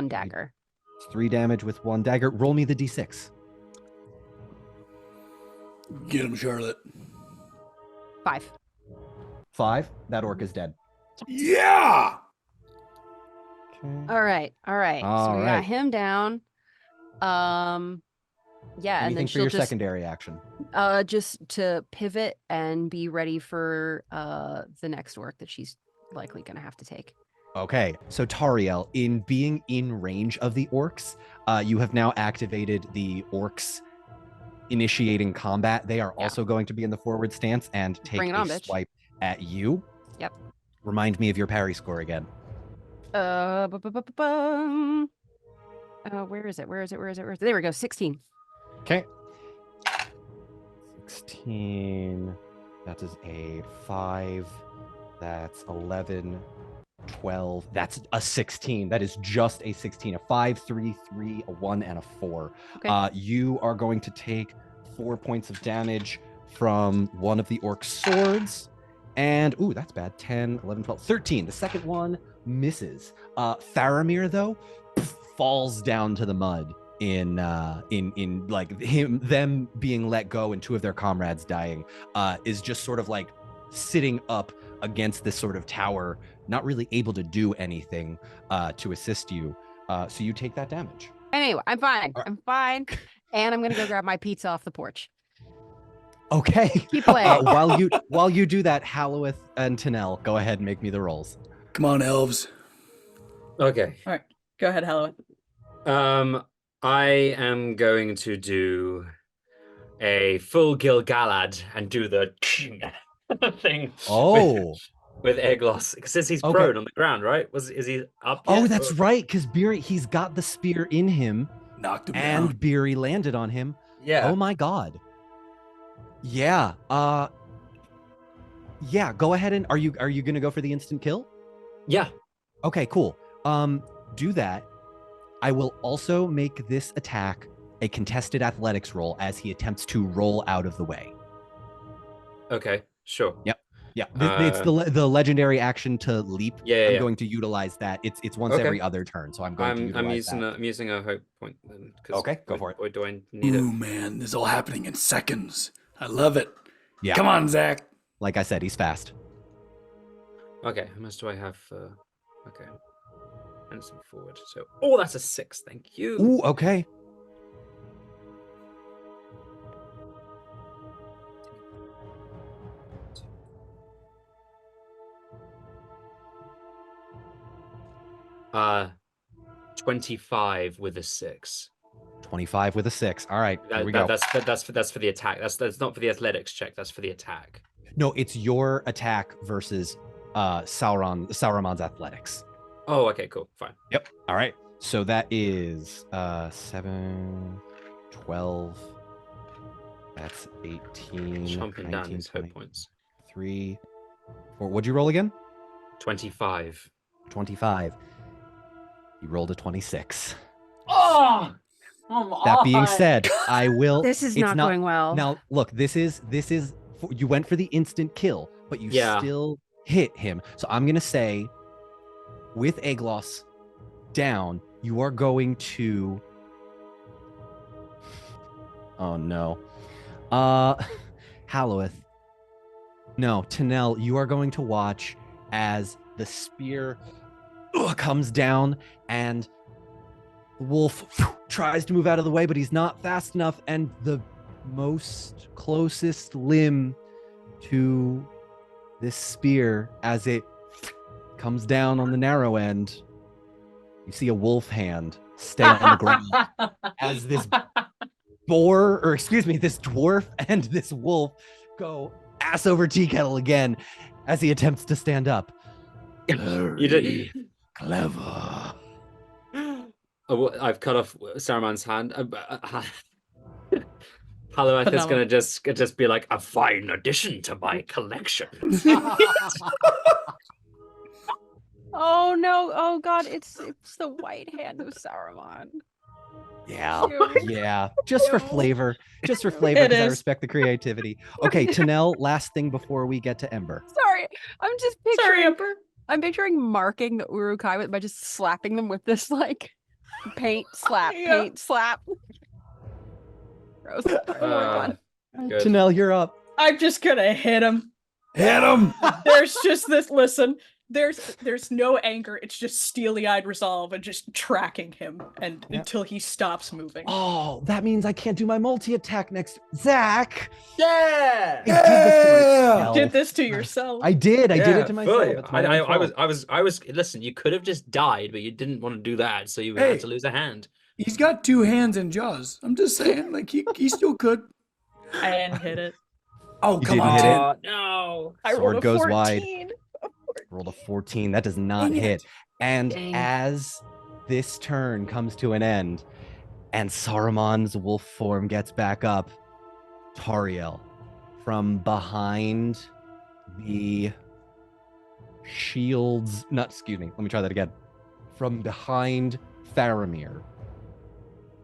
Speaker 4: dagger.
Speaker 1: It's 3 damage with 1 dagger. Roll me the d6.
Speaker 3: Get him, Charlotte.
Speaker 4: 5.
Speaker 1: 5. That orc is dead.
Speaker 3: Yeah.
Speaker 1: Okay.
Speaker 4: All right. So
Speaker 1: All
Speaker 4: we
Speaker 1: right.
Speaker 4: got him down. Yeah, and then
Speaker 1: Anything for
Speaker 4: she'll
Speaker 1: your
Speaker 4: just
Speaker 1: secondary action?
Speaker 4: just to pivot and be ready for the next orc that she's likely gonna have to take.
Speaker 1: Okay, so Tariel, in being in range of the orcs, you have now activated the orcs initiating combat. They are
Speaker 4: Yeah.
Speaker 1: also going to be in the forward stance and take
Speaker 4: Bring it
Speaker 1: a
Speaker 4: on, bitch.
Speaker 1: swipe at you.
Speaker 4: Yep.
Speaker 1: Remind me of your parry score again.
Speaker 4: Where is it? There we go. 16.
Speaker 1: Okay. 16. That is a 5. That's 11. 12. That's a 16. That is just a 16. A 5, 3, 3, a 1, and a 4.
Speaker 4: Okay.
Speaker 1: You are going to take 4 points of damage from one of the orc's swords. And, ooh, that's bad. 10, 11, 12, 13. The second one misses. Faramir, though, falls down to the mud in like them being let go and 2 of their comrades dying, is just sort of like sitting up against this sort of tower, not really able to do anything to assist you. So you take that damage.
Speaker 4: Anyway, I'm fine.
Speaker 1: All right.
Speaker 4: I'm fine. And I'm gonna go grab my pizza off the porch.
Speaker 1: Okay.
Speaker 4: Keep playing.
Speaker 1: While you do that, Halloweth and Tanel, go ahead and make me the rolls.
Speaker 3: Come on, elves.
Speaker 2: Okay.
Speaker 6: All right, go ahead, Halloween.
Speaker 2: I am going to do a full Gil-galad and do the thing.
Speaker 1: Oh.
Speaker 2: With Eglos, since he's
Speaker 1: Okay.
Speaker 2: prone on the ground, right? Is he up?
Speaker 1: Oh,
Speaker 2: yet?
Speaker 1: that's right, because Beery, he's got the spear in him,
Speaker 3: Knocked him
Speaker 1: and
Speaker 3: down.
Speaker 1: Beery landed on him.
Speaker 2: Yeah.
Speaker 1: Oh my god. Yeah. Yeah, go ahead and are you gonna go for the instant kill?
Speaker 2: Yeah.
Speaker 1: Okay, cool. Do that. I will also make this attack a contested athletics roll as he attempts to roll out of the way.
Speaker 2: Okay. Sure.
Speaker 1: Yep. Yeah, it's the legendary action to leap.
Speaker 2: Yeah.
Speaker 1: I'm going to utilize that. It's once
Speaker 2: Okay.
Speaker 1: every other turn, so I'm going to utilize that.
Speaker 2: I'm using a hope point then. 'Cause
Speaker 1: Okay, go for it.
Speaker 2: Boy, do I need
Speaker 3: Ooh,
Speaker 2: it.
Speaker 3: man, this is all happening in seconds. I love it.
Speaker 1: Yeah.
Speaker 3: Come on, Zach.
Speaker 1: Like I said, he's fast.
Speaker 2: Okay. How much do I have for? Okay. And some forward. So, oh, that's a 6. Thank you.
Speaker 1: Ooh, okay.
Speaker 2: Uh, 25 with a 6.
Speaker 1: 25 with a 6. All right, here we go.
Speaker 2: That's for the attack. That's not for the athletics check. That's for the attack.
Speaker 1: No, it's your attack versus Sauron's athletics.
Speaker 2: Oh, okay, cool, fine.
Speaker 1: Yep. All right. So that is 7, 12. That's 18.
Speaker 2: Jumping
Speaker 1: 19,
Speaker 2: down his hope
Speaker 1: 20,
Speaker 2: points.
Speaker 1: 3, 4. What'd you roll again?
Speaker 2: 25.
Speaker 1: 25. You rolled a 26.
Speaker 2: Oh, come
Speaker 1: That
Speaker 2: on.
Speaker 1: being said, I will.
Speaker 4: This is
Speaker 1: it's
Speaker 4: not going well.
Speaker 1: Now, look, this is you went for the instant kill, but you
Speaker 2: Yeah.
Speaker 1: still hit him. So I'm gonna say, with Eglos down, you are going to. Oh no, Halloweth. No, Tanel, you are going to watch as the spear comes down and the wolf tries to move out of the way, but he's not fast enough, and the most closest limb to this spear, as it comes down on the narrow end. You see a wolf hand stay on the ground as this this dwarf and this wolf go ass over tea kettle again as he attempts to stand up.
Speaker 2: You did.
Speaker 1: Clever.
Speaker 2: I've cut off Saruman's hand. Haluath is gonna just be like, a fine addition to my collection.
Speaker 4: Oh no! Oh god! It's the white hand of Saruman.
Speaker 1: Yeah,
Speaker 4: Ew.
Speaker 1: yeah. Just for flavor. Just for flavor,
Speaker 6: It
Speaker 1: because I
Speaker 6: is.
Speaker 1: respect the creativity. Okay, Tanel, last thing before we get to Ember.
Speaker 4: Sorry, I'm just
Speaker 6: Sorry,
Speaker 4: picturing.
Speaker 6: Emperor.
Speaker 4: I'm picturing marking the Urukai by just slapping them with this like paint slap,
Speaker 6: Yeah.
Speaker 4: paint slap. Gross. Sorry,
Speaker 2: Good.
Speaker 1: Tanel, you're up.
Speaker 6: I'm just gonna hit him.
Speaker 3: Hit him!
Speaker 6: There's just this. Listen, there's no anger. It's just steely-eyed resolve and just tracking him and
Speaker 1: Yeah.
Speaker 6: until he stops moving.
Speaker 1: Oh, that means I can't do my multi-attack next. Zach!
Speaker 2: Yeah.
Speaker 3: Yeah!
Speaker 6: You did this to yourself.
Speaker 1: I did it to myself.
Speaker 2: Fully.
Speaker 1: It's my own fault.
Speaker 2: I was. Listen, you could have just died, but you didn't want to do that, so you
Speaker 3: Hey.
Speaker 2: had to lose a hand.
Speaker 3: He's got 2 hands and jaws. I'm just saying, like he still could.
Speaker 6: I didn't hit it.
Speaker 3: Oh,
Speaker 1: You
Speaker 3: come
Speaker 1: didn't
Speaker 3: on,
Speaker 1: hit
Speaker 3: Tim.
Speaker 2: Oh no!
Speaker 6: I
Speaker 1: Sword
Speaker 6: rolled a
Speaker 1: goes
Speaker 6: 14.
Speaker 1: wide. Rolled a 14. That does not
Speaker 3: Dang it.
Speaker 1: hit. And
Speaker 4: Dang.
Speaker 1: as this turn comes to an end, and Saruman's wolf form gets back up, Tariel, from behind the shields. Not, excuse me. Let me try that again. From behind Faramir,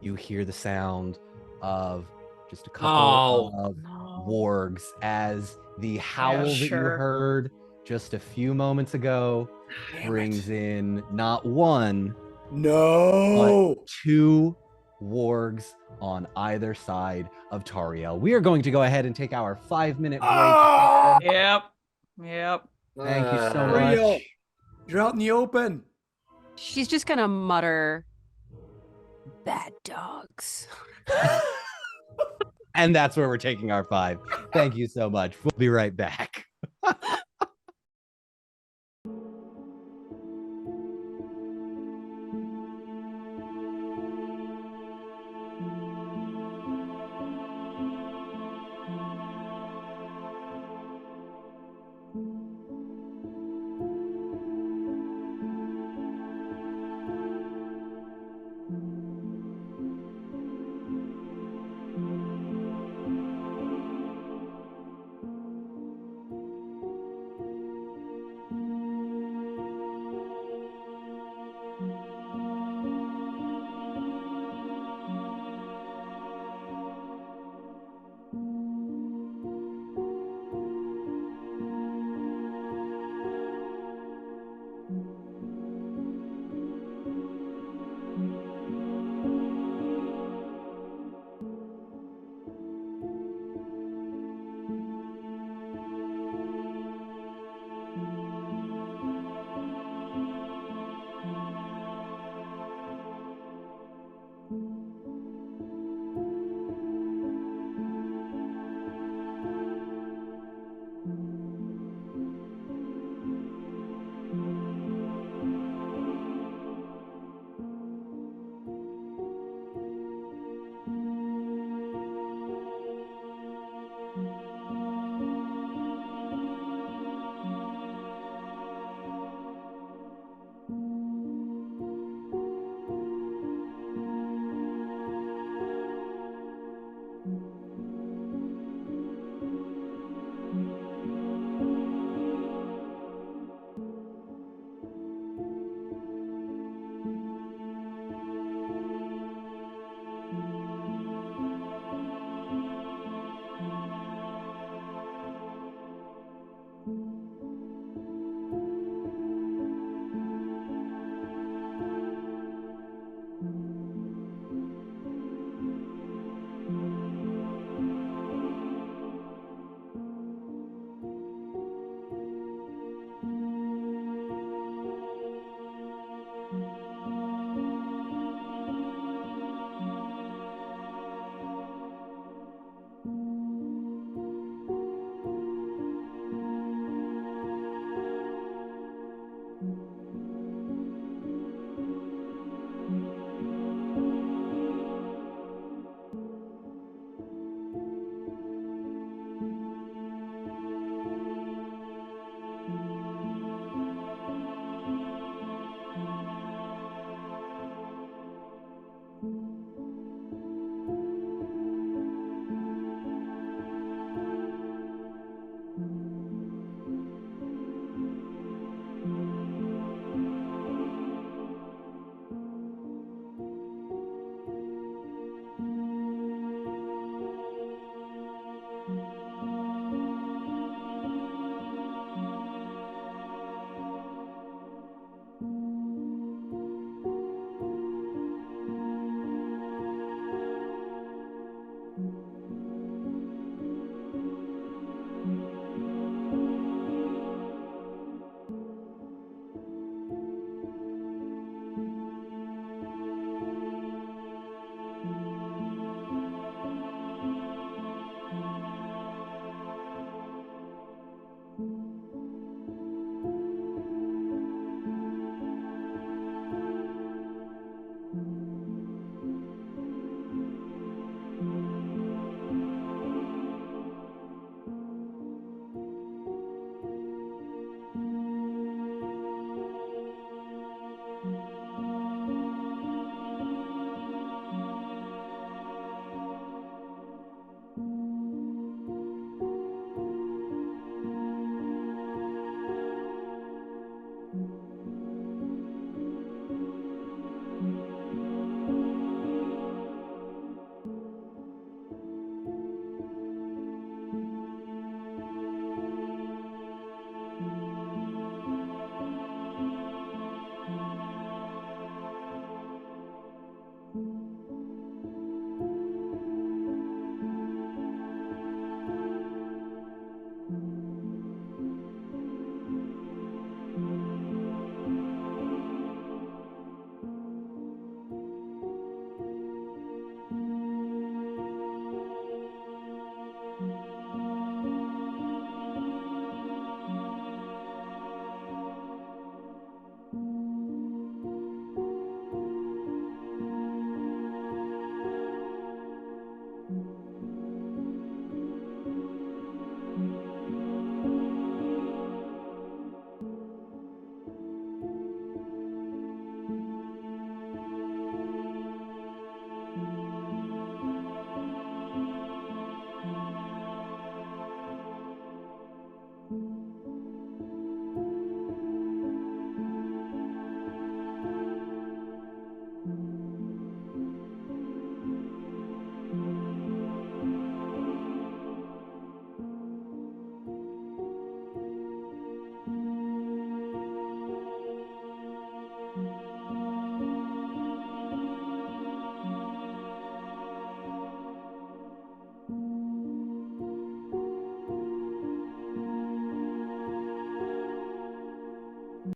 Speaker 1: you hear the sound of just a couple of
Speaker 6: No.
Speaker 1: wargs as the howl that you
Speaker 6: sure.
Speaker 1: heard just a few moments ago
Speaker 3: Damn it.
Speaker 1: brings in not one,
Speaker 3: No.
Speaker 1: but 2 wargs on either side of Tariel. We are going to go ahead and take our 5-minute break.
Speaker 3: Ah!
Speaker 6: Yep.
Speaker 1: Thank you so
Speaker 3: Tariel,
Speaker 1: much.
Speaker 3: you're out in the open.
Speaker 4: She's just gonna mutter, "Bad dogs."
Speaker 1: And that's where we're taking our 5. Thank you so much. We'll be right back.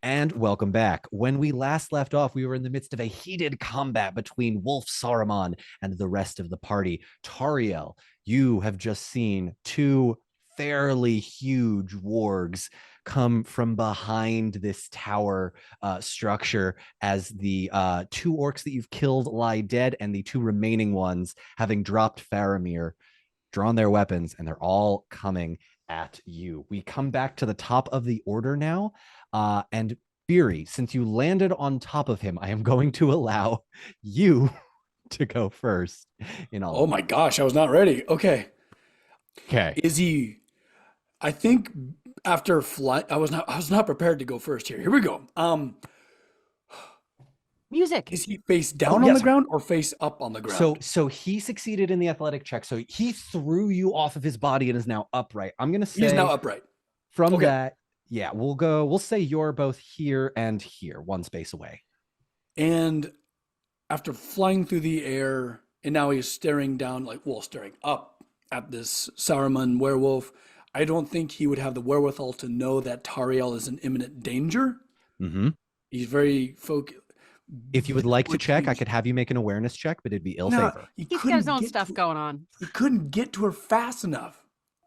Speaker 1: And welcome back. When we last left off, we were in the midst of a heated combat between Wolf Saruman and the rest of the party. Tariel, you have just seen two fairly huge wargs come from behind this tower structure as the two orcs that you've killed lie dead, and the two remaining ones, having dropped Faramir, drawn their weapons, and they're all coming at you. We come back to the top of the order now. And Beery, since you landed on top of him, I am going to allow you to go first.
Speaker 3: Oh my gosh, I was not ready. Okay.
Speaker 1: Okay.
Speaker 3: Is he? I think after flight, I was not prepared to go first here. Here we go.
Speaker 4: Music.
Speaker 3: Is he face down on the ground or face up on the ground?
Speaker 1: So he succeeded in the athletic check. So he threw you off of his body and is now upright. I'm gonna say
Speaker 3: he's now upright.
Speaker 1: From that, yeah, we'll say you're both here and here, one space away.
Speaker 3: And after flying through the air, and now he's staring up at this Saruman werewolf. I don't think he would have the wherewithal to know that Tariel is in imminent danger.
Speaker 1: Mm-hmm.
Speaker 3: He's very focused.
Speaker 1: If you would like to check, I could have you make an awareness check, but it'd be ill favor.
Speaker 4: He's got his own stuff going on.
Speaker 3: He couldn't get to her fast enough.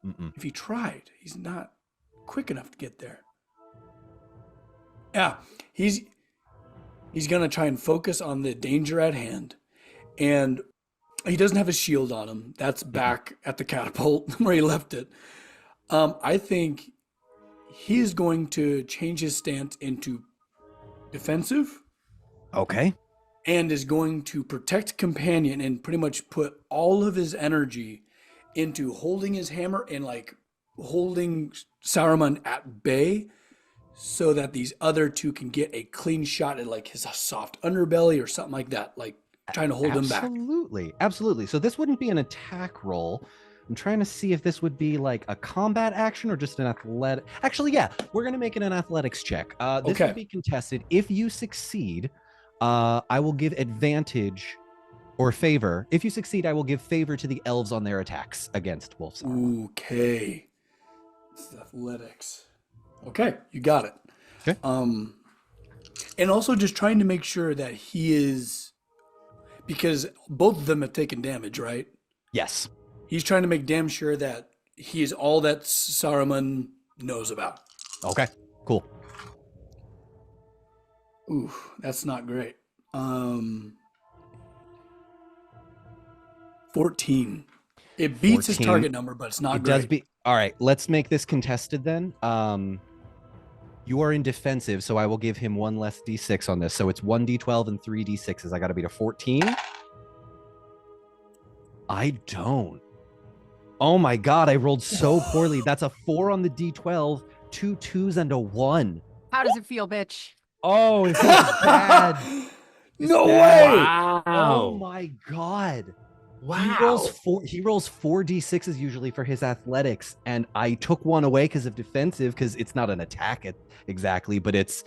Speaker 1: Mm-mm.
Speaker 3: If he tried, he's not quick enough to get there. Yeah, he's gonna try and focus on the danger at hand, and he doesn't have a shield on him. That's back at the catapult where he left it. I think he's going to change his stance into defensive.
Speaker 1: Okay.
Speaker 3: And is going to protect companion and pretty much put all of his energy into holding his hammer and like holding Saruman at bay so that these other two can get a clean shot at like his soft underbelly or something like that, like trying to hold him back.
Speaker 1: Absolutely. So this wouldn't be an attack roll. I'm trying to see if this would be like a combat action or just an athletic. Actually, yeah, we're going to make it an athletics check. This will be contested. If you succeed, I will give advantage or favor. If you succeed, I will give favor to the elves on their attacks against Wolf Saruman.
Speaker 3: Okay. It's athletics. Okay, you got it.
Speaker 1: Okay.
Speaker 3: And also just trying to make sure that he is, because both of them have taken damage, right?
Speaker 1: Yes.
Speaker 3: He's trying to make damn sure that he is all that Saruman knows about.
Speaker 1: Okay, cool.
Speaker 3: Ooh, that's not great. 14. It beats his target number, but it's not great.
Speaker 1: Does be. All right, let's make this contested then. You are in defensive, so I will give him one less d6 on this. So it's 1d12 and 3 d6s. I got to beat a 14. I don't. Oh my god, I rolled so poorly. That's a 4 on the d12, 2 2s, and a 1.
Speaker 4: How does it feel, bitch?
Speaker 1: Oh, it feels bad.
Speaker 3: No way!
Speaker 2: Wow.
Speaker 1: Oh my god.
Speaker 2: Wow.
Speaker 1: He rolls 4 d6s usually for his athletics, and I took one away because of defensive, because it's not an attack exactly, but it's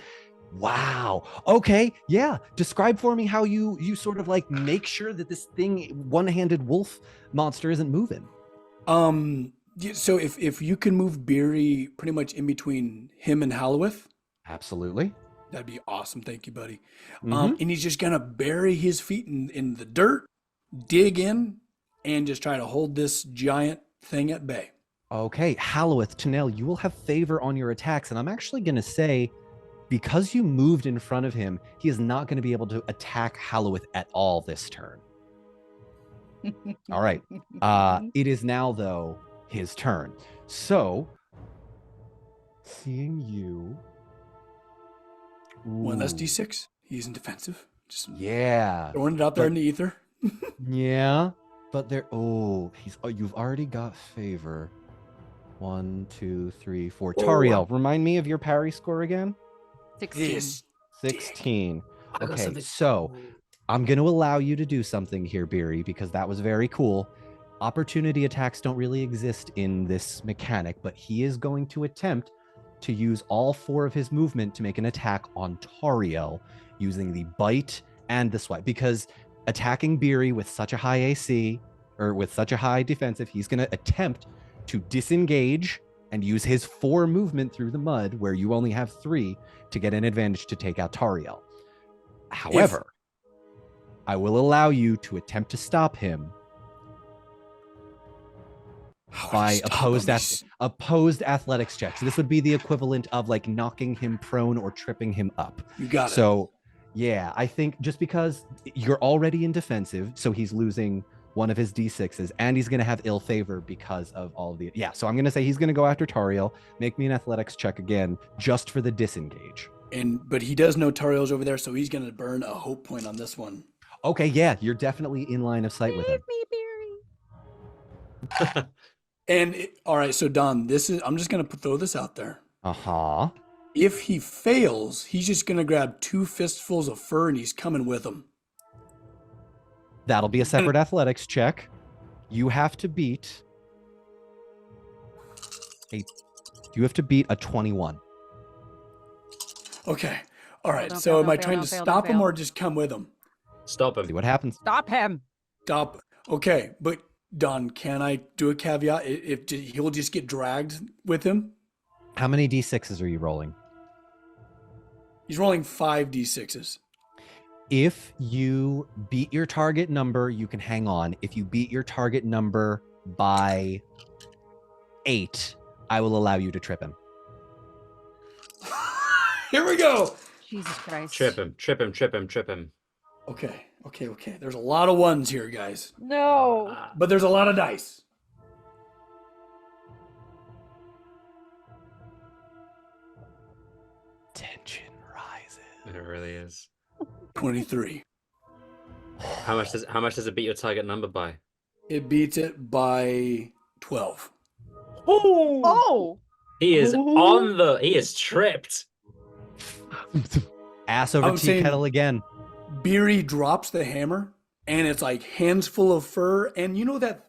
Speaker 1: wow. Okay, yeah. Describe for me how you sort of like make sure that this thing, one-handed wolf monster, isn't moving.
Speaker 3: So if you can move Beery pretty much in between him and Hallowith,
Speaker 1: absolutely,
Speaker 3: that'd be awesome. Thank you, buddy.
Speaker 1: Mm-hmm.
Speaker 3: And he's just gonna bury his feet in the dirt, dig in, and just try to hold this giant thing at bay.
Speaker 1: Okay, Hallowith, Tanel, you will have favor on your attacks, and I'm actually gonna say, because you moved in front of him, he is not going to be able to attack Hallowith at all this turn. All right. It is now, though, his turn. So, seeing you...
Speaker 3: One less d6. He's in defensive. Just
Speaker 1: throwing
Speaker 3: it out there in the ether.
Speaker 1: Yeah, but there... you've already got favor. 1, 2, 3, 4. Tariel, remind me of your parry score again?
Speaker 4: 16.
Speaker 1: 16. Okay, so I'm going to allow you to do something here, Beery, because that was very cool. Opportunity attacks don't really exist in this mechanic, but he is going to attempt to use all 4 of his movement to make an attack on Tariel using the bite and the swipe, because attacking Beery with such a high AC or with such a high defensive, he's going to attempt to disengage and use his 4 movement through the mud, where you only have 3, to get an advantage to take out Tariel. However, I will allow you to attempt to stop him by opposed athletics checks. This would be the equivalent of like knocking him prone or tripping him up.
Speaker 3: You got it.
Speaker 1: So, yeah, I think just because you're already in defensive, so he's losing one of his D6s, and he's going to have ill favor because of all of the... Yeah, so I'm going to say he's going to go after Tariel. Make me an athletics check again, just for the disengage.
Speaker 3: But he does know Tariel's over there, so he's going to burn a hope point on this one.
Speaker 1: Okay, yeah, you're definitely in line of sight with him.
Speaker 4: Me, Barry.
Speaker 3: And all right, so Don, I'm just going to throw this out there.
Speaker 1: Uh-huh.
Speaker 3: If he fails, he's just going to grab 2 fistfuls of fur and he's coming with him.
Speaker 1: That'll be a separate athletics check. You have to beat a 21.
Speaker 3: Okay. All right.
Speaker 4: Don't
Speaker 3: So
Speaker 4: fail,
Speaker 3: am I
Speaker 4: don't
Speaker 3: trying
Speaker 4: fail,
Speaker 3: to
Speaker 4: don't
Speaker 3: stop him
Speaker 4: fail.
Speaker 3: or just come with him?
Speaker 2: Stop
Speaker 1: See
Speaker 2: him.
Speaker 1: what happens.
Speaker 4: Stop him.
Speaker 3: Stop. Okay, but Don, can I do a caveat? If he'll just get dragged with him?
Speaker 1: How many D6s are you rolling?
Speaker 3: He's rolling 5 D6s.
Speaker 1: If you beat your target number, you can hang on. If you beat your target number by 8, I will allow you to trip him.
Speaker 3: Here we go.
Speaker 4: Jesus Christ.
Speaker 2: Trip him. Trip him. Trip him. Trip him.
Speaker 3: Okay. There's a lot of ones here, guys.
Speaker 4: No.
Speaker 3: But there's a lot of dice.
Speaker 1: Tension rises.
Speaker 2: It really is.
Speaker 3: 23.
Speaker 2: How much does it beat your target number by?
Speaker 3: It beats it by 12.
Speaker 6: Oh!
Speaker 2: He is he is tripped.
Speaker 1: Ass over
Speaker 3: I'm
Speaker 1: tea
Speaker 3: saying-
Speaker 1: kettle again.
Speaker 3: Beery drops the hammer, and it's like hands full of fur. And you know that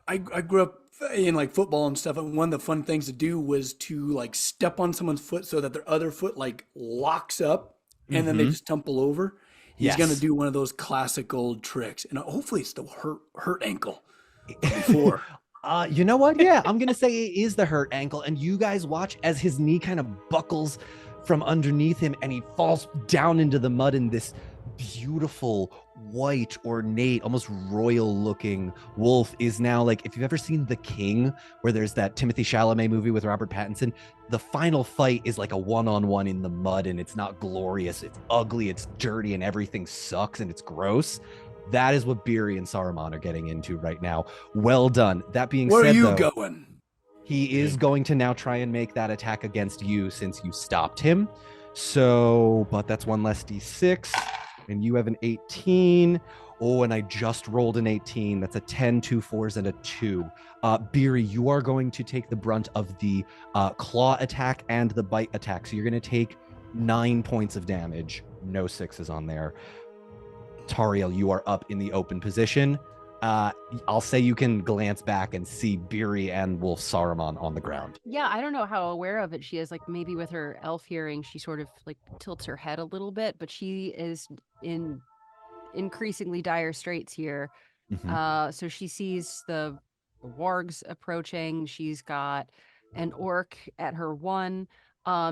Speaker 3: I grew up in like football and stuff, and one of the fun things to do was to like step on someone's foot so that their other foot like locks up, and then they just tumble over. He's gonna do one of those classic old tricks, and hopefully it's the hurt ankle before.
Speaker 1: You know what? Yeah, I'm gonna say it is the hurt ankle, and you guys watch as his knee kind of buckles from underneath him, and he falls down into the mud in this beautiful, white, ornate, almost royal-looking wolf is now like, if you've ever seen The King, where there's that Timothée Chalamet movie with Robert Pattinson, the final fight is like a one-on-one in the mud, and it's not glorious, it's ugly, it's dirty, and everything sucks, and it's gross. That is what Beery and Saruman are getting into right now. Well done. That being
Speaker 3: Where
Speaker 1: said,
Speaker 3: are you
Speaker 1: though,
Speaker 3: going?
Speaker 1: he is going to now try and make that attack against you since you stopped him. So, but that's one less D6, and you have an 18. Oh, and I just rolled an 18. That's a 10, 2 4s, and a 2. Beery, you are going to take the brunt of the claw attack and the bite attack. So you're going to take 9 points of damage. No 6s on there. Tariel, you are up in the open position. I'll say you can glance back and see Beery and Wolf Saruman on the ground.
Speaker 4: Yeah, I don't know how aware of it she is. Like maybe with her elf hearing, she sort of like tilts her head a little bit, but she is in increasingly dire straits here. So she sees the wargs approaching. She's got an orc at her 1.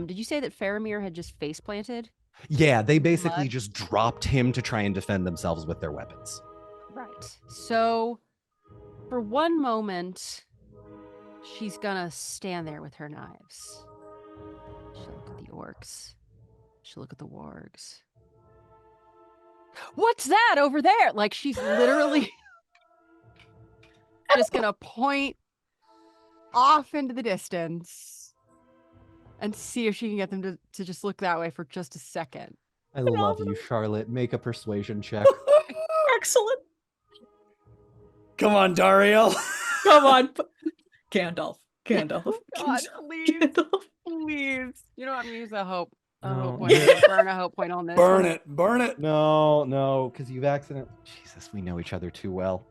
Speaker 4: Did you say that Faramir had just face planted?
Speaker 1: Yeah, they basically
Speaker 4: Mud.
Speaker 1: just dropped him to try and defend themselves with their weapons.
Speaker 4: Right. So for one moment, she's gonna stand there with her knives. She'll look at the orcs. She'll look at the wargs. What's that over there? Like she's literally just gonna point off into the distance and see if she can get them to just look that way for just a second.
Speaker 1: I love you, Charlotte. Make a persuasion check.
Speaker 6: Excellent.
Speaker 3: Come on, Dariel.
Speaker 6: Come on. Gandalf.
Speaker 4: God, please,
Speaker 6: Gandalf.
Speaker 4: please. You know what? I'm gonna use a hope. A
Speaker 1: No.
Speaker 4: hope point. I'm gonna burn a hope point on this.
Speaker 3: Burn
Speaker 4: one.
Speaker 3: it. Burn it.
Speaker 1: No, because you've accidentally... Jesus, we know each other too well.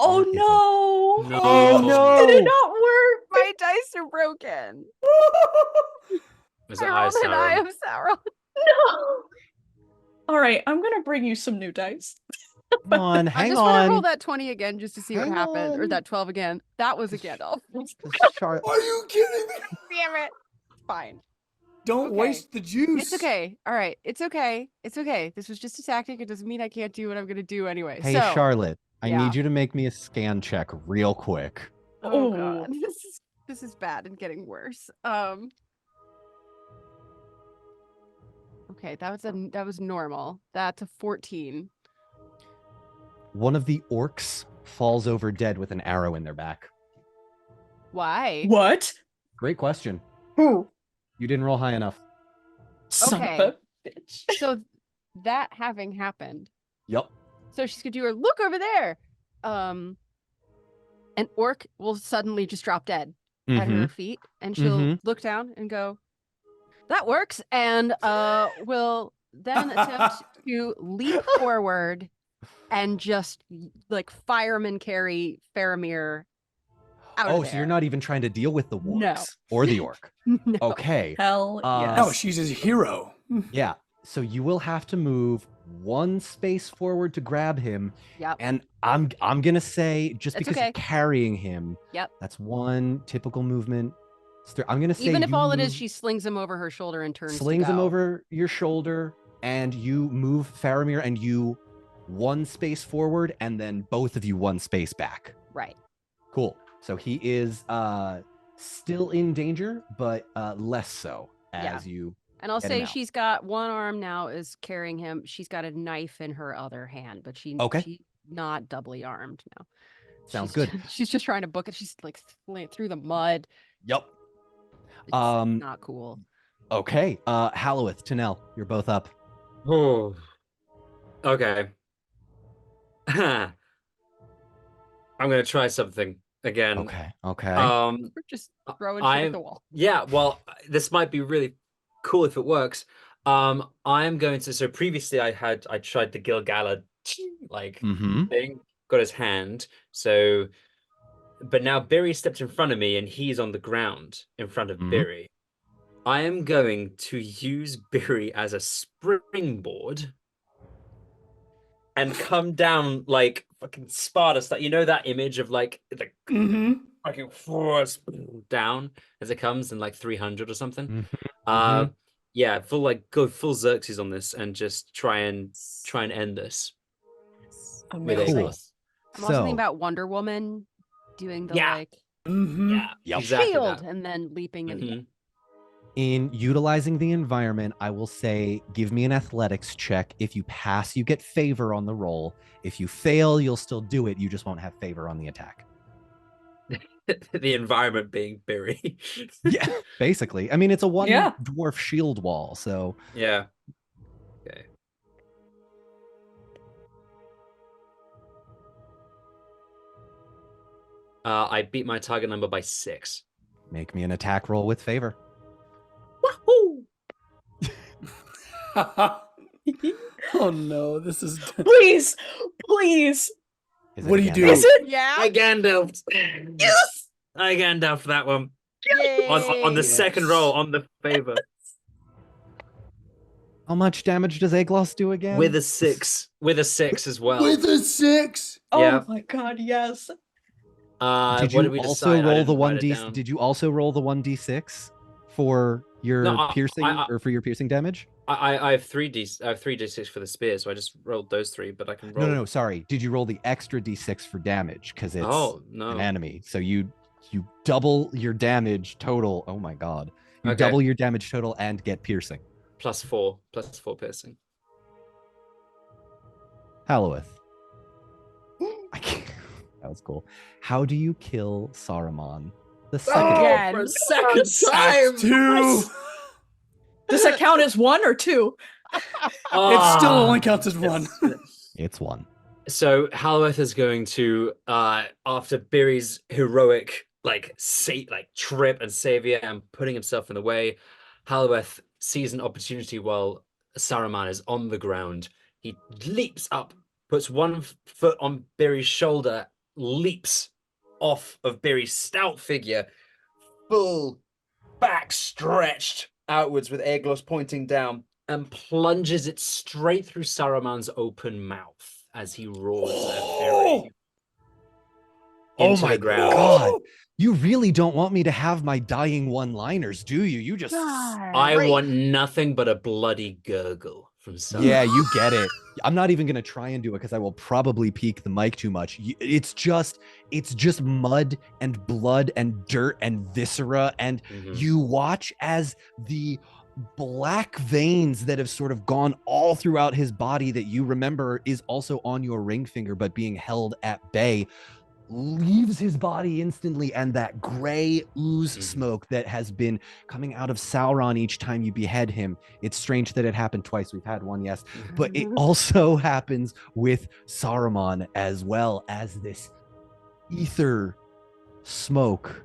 Speaker 6: Oh
Speaker 1: Is it?
Speaker 6: no!
Speaker 2: No.
Speaker 1: Oh, no.
Speaker 6: Did it not work?
Speaker 4: My dice are broken.
Speaker 2: Was it
Speaker 4: I rolled an eye
Speaker 2: Sauron?
Speaker 4: of Sauron.
Speaker 6: No! All right, I'm gonna bring you some new dice.
Speaker 1: Come on,
Speaker 4: I
Speaker 1: hang
Speaker 4: just want to roll
Speaker 1: on.
Speaker 4: that 20 again just to see what
Speaker 1: Hang
Speaker 4: happened, or
Speaker 1: on.
Speaker 4: that 12 again. That was a Gandalf.
Speaker 1: Char-
Speaker 3: Are you kidding me?
Speaker 4: Damn it. Fine.
Speaker 3: Don't
Speaker 4: Okay.
Speaker 3: waste the juice.
Speaker 4: It's okay. All right. It's okay. It's okay. This was just a tactic. It doesn't mean I can't do what I'm going to do anyway.
Speaker 1: Hey,
Speaker 4: so,
Speaker 1: Charlotte, I
Speaker 4: yeah.
Speaker 1: need you to make me a scan check real quick.
Speaker 4: Oh,
Speaker 6: Oh.
Speaker 4: God. This is bad and getting worse. Okay, that was normal. That's a 14.
Speaker 1: One of the orcs falls over dead with an arrow in their back.
Speaker 4: Why?
Speaker 6: What?
Speaker 1: Great question.
Speaker 6: Who?
Speaker 1: You didn't roll high enough.
Speaker 6: Son
Speaker 4: Okay.
Speaker 6: of a bitch.
Speaker 4: So that having happened,
Speaker 1: Yep.
Speaker 4: so she's gonna do her look over there. An orc will suddenly just drop dead at her feet, and she'll look down and go, "That works," and will then attempt to leap forward and just like fireman carry Faramir out of
Speaker 1: Oh,
Speaker 4: there.
Speaker 1: so you're not even trying to deal with the
Speaker 4: No.
Speaker 1: wargs or the orc.
Speaker 4: No.
Speaker 1: Okay.
Speaker 6: Hell yes.
Speaker 3: No, she's his hero.
Speaker 1: Yeah. So you will have to move one space forward to grab him.
Speaker 4: Yep.
Speaker 1: And I'm gonna say just
Speaker 4: That's
Speaker 1: because
Speaker 4: okay.
Speaker 1: you're carrying him,
Speaker 4: Yep.
Speaker 1: that's one typical movement. I'm gonna say
Speaker 4: Even if
Speaker 1: you
Speaker 4: all it is,
Speaker 1: move-
Speaker 4: she slings him over her shoulder and turns.
Speaker 1: slings
Speaker 4: to
Speaker 1: him
Speaker 4: go.
Speaker 1: over your shoulder, and you move Faramir, and you one space forward, and then both of you one space back.
Speaker 4: Right.
Speaker 1: Cool. So he is still in danger, but less so as you.
Speaker 4: And I'll
Speaker 1: Get him
Speaker 4: say
Speaker 1: out.
Speaker 4: she's got one arm now is carrying him. She's got a knife in her other hand, but she's not doubly armed now.
Speaker 1: Sounds
Speaker 4: She's
Speaker 1: good.
Speaker 4: She's just trying to book it. She's like through the mud.
Speaker 1: Yep.
Speaker 4: It's
Speaker 1: Um,
Speaker 4: not cool.
Speaker 1: Okay. Halloweth, Tanel, you're both up.
Speaker 2: Oh. Okay. I'm gonna try something again.
Speaker 1: Okay.
Speaker 4: We're just throwing shit at the wall.
Speaker 2: Yeah, well, this might be really cool if it works. I'm going to. So previously, I tried the Gilgalad thing, got his hand. So, but now Biri stepped in front of me, and he's on the ground in front of Biri. I am going to use Biri as a springboard and come down like fucking Sparta style. You know that image of like the fucking force down as it comes in like 300 or something. Yeah, go full Xerxes on this and just try and end this.
Speaker 6: Amazing.
Speaker 1: Cool.
Speaker 4: I'm also thinking about Wonder Woman doing the
Speaker 2: Yeah.
Speaker 4: like
Speaker 1: Yep.
Speaker 2: Exactly
Speaker 4: shield
Speaker 2: that.
Speaker 4: and then leaping and
Speaker 1: In utilizing the environment, I will say give me an athletics check. If you pass, you get favor on the roll. If you fail, you'll still do it. You just won't have favor on the attack.
Speaker 2: The environment being Biri.
Speaker 1: Yeah, basically. I mean, it's a one
Speaker 6: Yeah.
Speaker 1: dwarf shield wall, so
Speaker 2: Yeah. Okay. I beat my target number by 6.
Speaker 1: make me an attack roll with favor.
Speaker 2: Wahoo!
Speaker 3: Oh no, this is.
Speaker 6: Please, please.
Speaker 1: Is
Speaker 3: What
Speaker 1: it
Speaker 3: do you
Speaker 1: Gandalf?
Speaker 3: do?
Speaker 6: Is it?
Speaker 4: yeah.
Speaker 2: I Gandalfed.
Speaker 6: Yes.
Speaker 2: I Gandalfed that one.
Speaker 4: Yay.
Speaker 2: On the second roll, on the favor.
Speaker 1: How much damage does Aglos do again?
Speaker 2: With a 6. With a 6 as well.
Speaker 3: With a 6.
Speaker 6: Oh
Speaker 2: Yeah.
Speaker 6: my god, yes.
Speaker 1: Did
Speaker 2: what
Speaker 1: you
Speaker 2: did we
Speaker 1: also
Speaker 2: decide? I
Speaker 1: roll the
Speaker 2: didn't write it
Speaker 1: 1d?
Speaker 2: down.
Speaker 1: Did you also roll the 1d6 for your
Speaker 2: No,
Speaker 1: piercing or for your piercing damage?
Speaker 2: I have 3d6 for the spear, so I just rolled those 3, but I can roll.
Speaker 1: No, sorry. Did you roll the extra d6 for damage? Because it's
Speaker 2: Oh no.
Speaker 1: an enemy. So you double your damage total. Oh my god. You
Speaker 2: Okay.
Speaker 1: double your damage total and get piercing.
Speaker 2: +4 piercing.
Speaker 1: Halloweth. I can't. That was cool. How do you kill Saruman the second?
Speaker 4: Again.
Speaker 2: For a second time.
Speaker 3: 2.
Speaker 6: Does that count as 1 or 2?
Speaker 3: It still only counts as 1.
Speaker 1: It's 1.
Speaker 2: So Halloweth is going to, after Biri's heroic trip and savior and putting himself in the way, Halloweth sees an opportunity while Saruman is on the ground. He leaps up, puts one foot on Biri's shoulder, leaps off of Biri's stout figure, full back stretched outwards with Aeglos pointing down, and plunges it straight through Saruman's open mouth. as he roars a
Speaker 3: Oh!
Speaker 2: fury
Speaker 1: Oh
Speaker 2: into
Speaker 1: my
Speaker 2: the ground.
Speaker 1: God. You really don't want me to have my dying one-liners, do you? You just
Speaker 2: I want nothing but a bloody gurgle from someone.
Speaker 1: Yeah, you get it. I'm not even gonna try and do it because I will probably peak the mic too much. It's just mud and blood and dirt and viscera, and you watch as the black veins that have sort of gone all throughout his body that you remember is also on your ring finger but being held at bay leaves his body instantly, and that gray ooze smoke that has been coming out of Sauron each time you behead him. It's strange that it happened twice. We've had one, yes, but it also happens with Saruman as well, as this ether smoke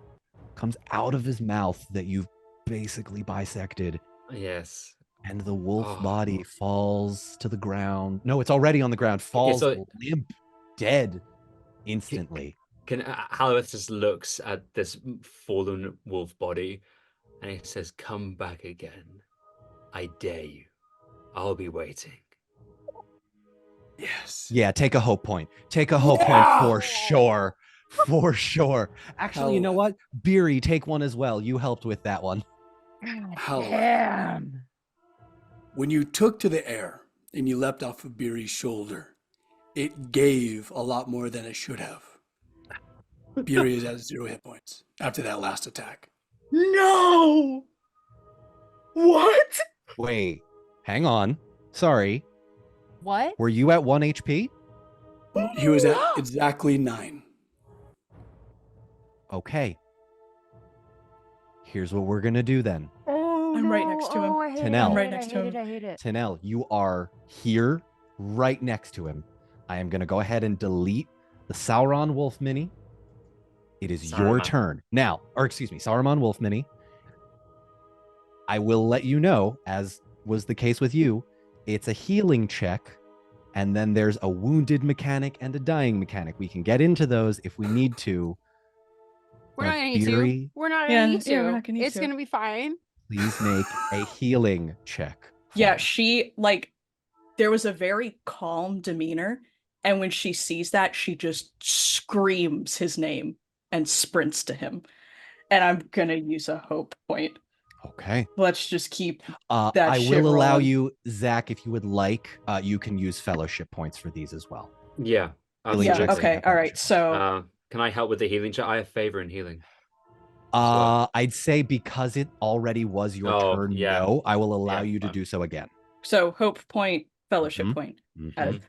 Speaker 1: comes out of his mouth that you've basically bisected.
Speaker 2: Yes.
Speaker 1: And the wolf body falls to the ground. No, it's already on the ground. Falls limp, dead. Instantly.
Speaker 2: Halibut just looks at this fallen wolf body and he says, "Come back again. I dare you. I'll be waiting."
Speaker 3: Yes.
Speaker 1: Yeah, take a hope point. Take a hope point for sure. For sure. Actually, you know what? Beery, take one as well. You helped with that one.
Speaker 5: Damn.
Speaker 3: When you took to the air and you leapt off of Beery's shoulder, it gave a lot more than it should have. Beery is at 0 hit points after that last attack.
Speaker 6: No! What?
Speaker 1: Wait, hang on. Sorry.
Speaker 4: What?
Speaker 1: Were you at 1 HP?
Speaker 3: He was at exactly 9.
Speaker 1: Okay. Here's what we're going to do then.
Speaker 6: I'm right next to him.
Speaker 4: Oh, I hate
Speaker 1: Tanel.
Speaker 4: it.
Speaker 6: I'm right next to him.
Speaker 4: I hate it.
Speaker 1: Tanel, you are here, right next to him. I am going to go ahead and delete the Sauron Wolf Mini. It is your turn. Now, or excuse me, Saruman Wolf Mini. I will let you know, as was the case with you, it's a healing check, and then there's a wounded mechanic and a dying mechanic. We can get into those if we need to.
Speaker 4: We're not
Speaker 1: but
Speaker 4: gonna need
Speaker 1: Beery,
Speaker 4: to. We're not gonna need to.
Speaker 6: we're not gonna need
Speaker 4: It's
Speaker 6: to.
Speaker 4: gonna be fine.
Speaker 1: please make a healing check. for
Speaker 6: Yeah,
Speaker 1: me.
Speaker 6: she, like, there was a very calm demeanor, and when she sees that, she just screams his name and sprints to him. And I'm gonna use a hope point.
Speaker 1: Okay.
Speaker 6: Let's just keep that
Speaker 1: I
Speaker 6: shit
Speaker 1: will allow
Speaker 6: rolling.
Speaker 1: you, Zach, if you would like, you can use fellowship points for these as well.
Speaker 2: Yeah.
Speaker 1: Healing
Speaker 6: Yeah,
Speaker 1: checks
Speaker 6: okay,
Speaker 1: have
Speaker 6: all right.
Speaker 1: fellowship.
Speaker 6: So
Speaker 2: Can I help with the healing check? I have favor in healing. well.
Speaker 1: I'd say because it already was your turn,
Speaker 2: yeah.
Speaker 1: no, I will allow
Speaker 2: Yeah,
Speaker 1: you to
Speaker 2: fine.
Speaker 1: do so again.
Speaker 6: so hope point, fellowship
Speaker 1: Mhm.
Speaker 6: point.
Speaker 1: Mhm.
Speaker 6: Added.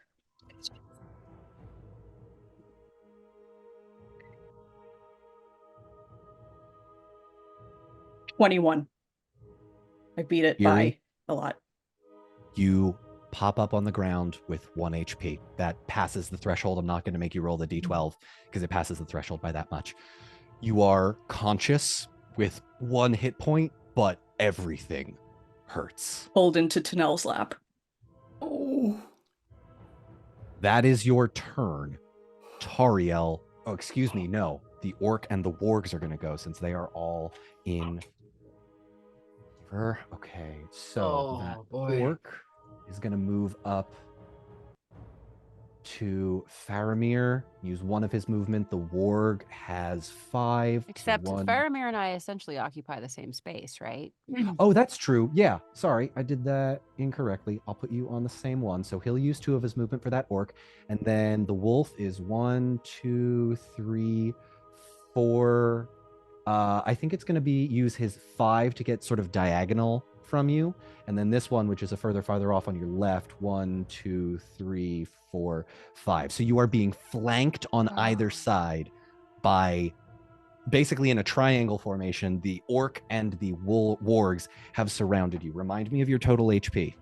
Speaker 6: 21. I beat it by
Speaker 1: Yuri?
Speaker 6: a lot.
Speaker 1: You pop up on the ground with 1 HP. That passes the threshold. I'm not going to make you roll the d12 because it passes the threshold by that much. You are conscious with 1 hit point, but everything hurts.
Speaker 6: Pulled into Tanel's lap.
Speaker 3: Oh.
Speaker 1: That is your turn. Tariel, oh, excuse me, no. The orc and the wargs are going to go since they are all in. Okay, so that orc is going to move up to Faramir, use 1 of his movement. The warg has 5.
Speaker 4: Except
Speaker 1: one...
Speaker 4: Faramir and I essentially occupy the same space, right?
Speaker 1: Oh, that's true. Yeah, sorry, I did that incorrectly. I'll put you on the same one. So he'll use 2 of his movement for that orc. And then the wolf is 1, 2, 3, 4. I think it's going to be use his 5 to get sort of diagonal from you. And then this one, which is a farther off on your left, 1, 2, 3, 4, 5. So you are being flanked on either side by basically in a triangle formation. The orc and the wargs have surrounded you. Remind me of your total HP.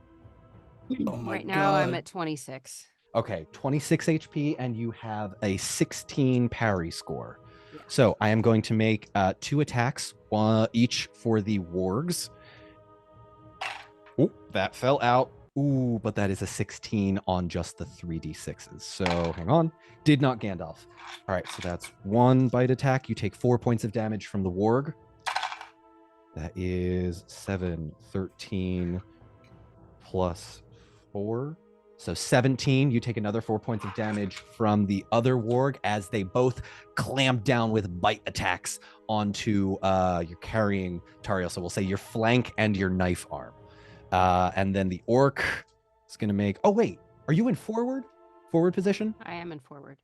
Speaker 3: Oh my
Speaker 4: Right now I'm
Speaker 3: God.
Speaker 4: at 26.
Speaker 1: Okay, 26 HP, and you have a 16 parry score. So I am going to make 2 attacks, each for the wargs. Oh, that fell out. Ooh, but that is a 16 on just the 3d6s. So hang on. Did not Gandalf. All right, so that's 1 bite attack. You take 4 points of damage from the warg. That is 7, 13 plus 4. So 17, you take another 4 points of damage from the other warg as they both clamp down with bite attacks onto your carrying Tariel. So we'll say your flank and your knife arm. And then the orc is going to make... Oh, wait. Are you in forward position?
Speaker 4: I am in forward.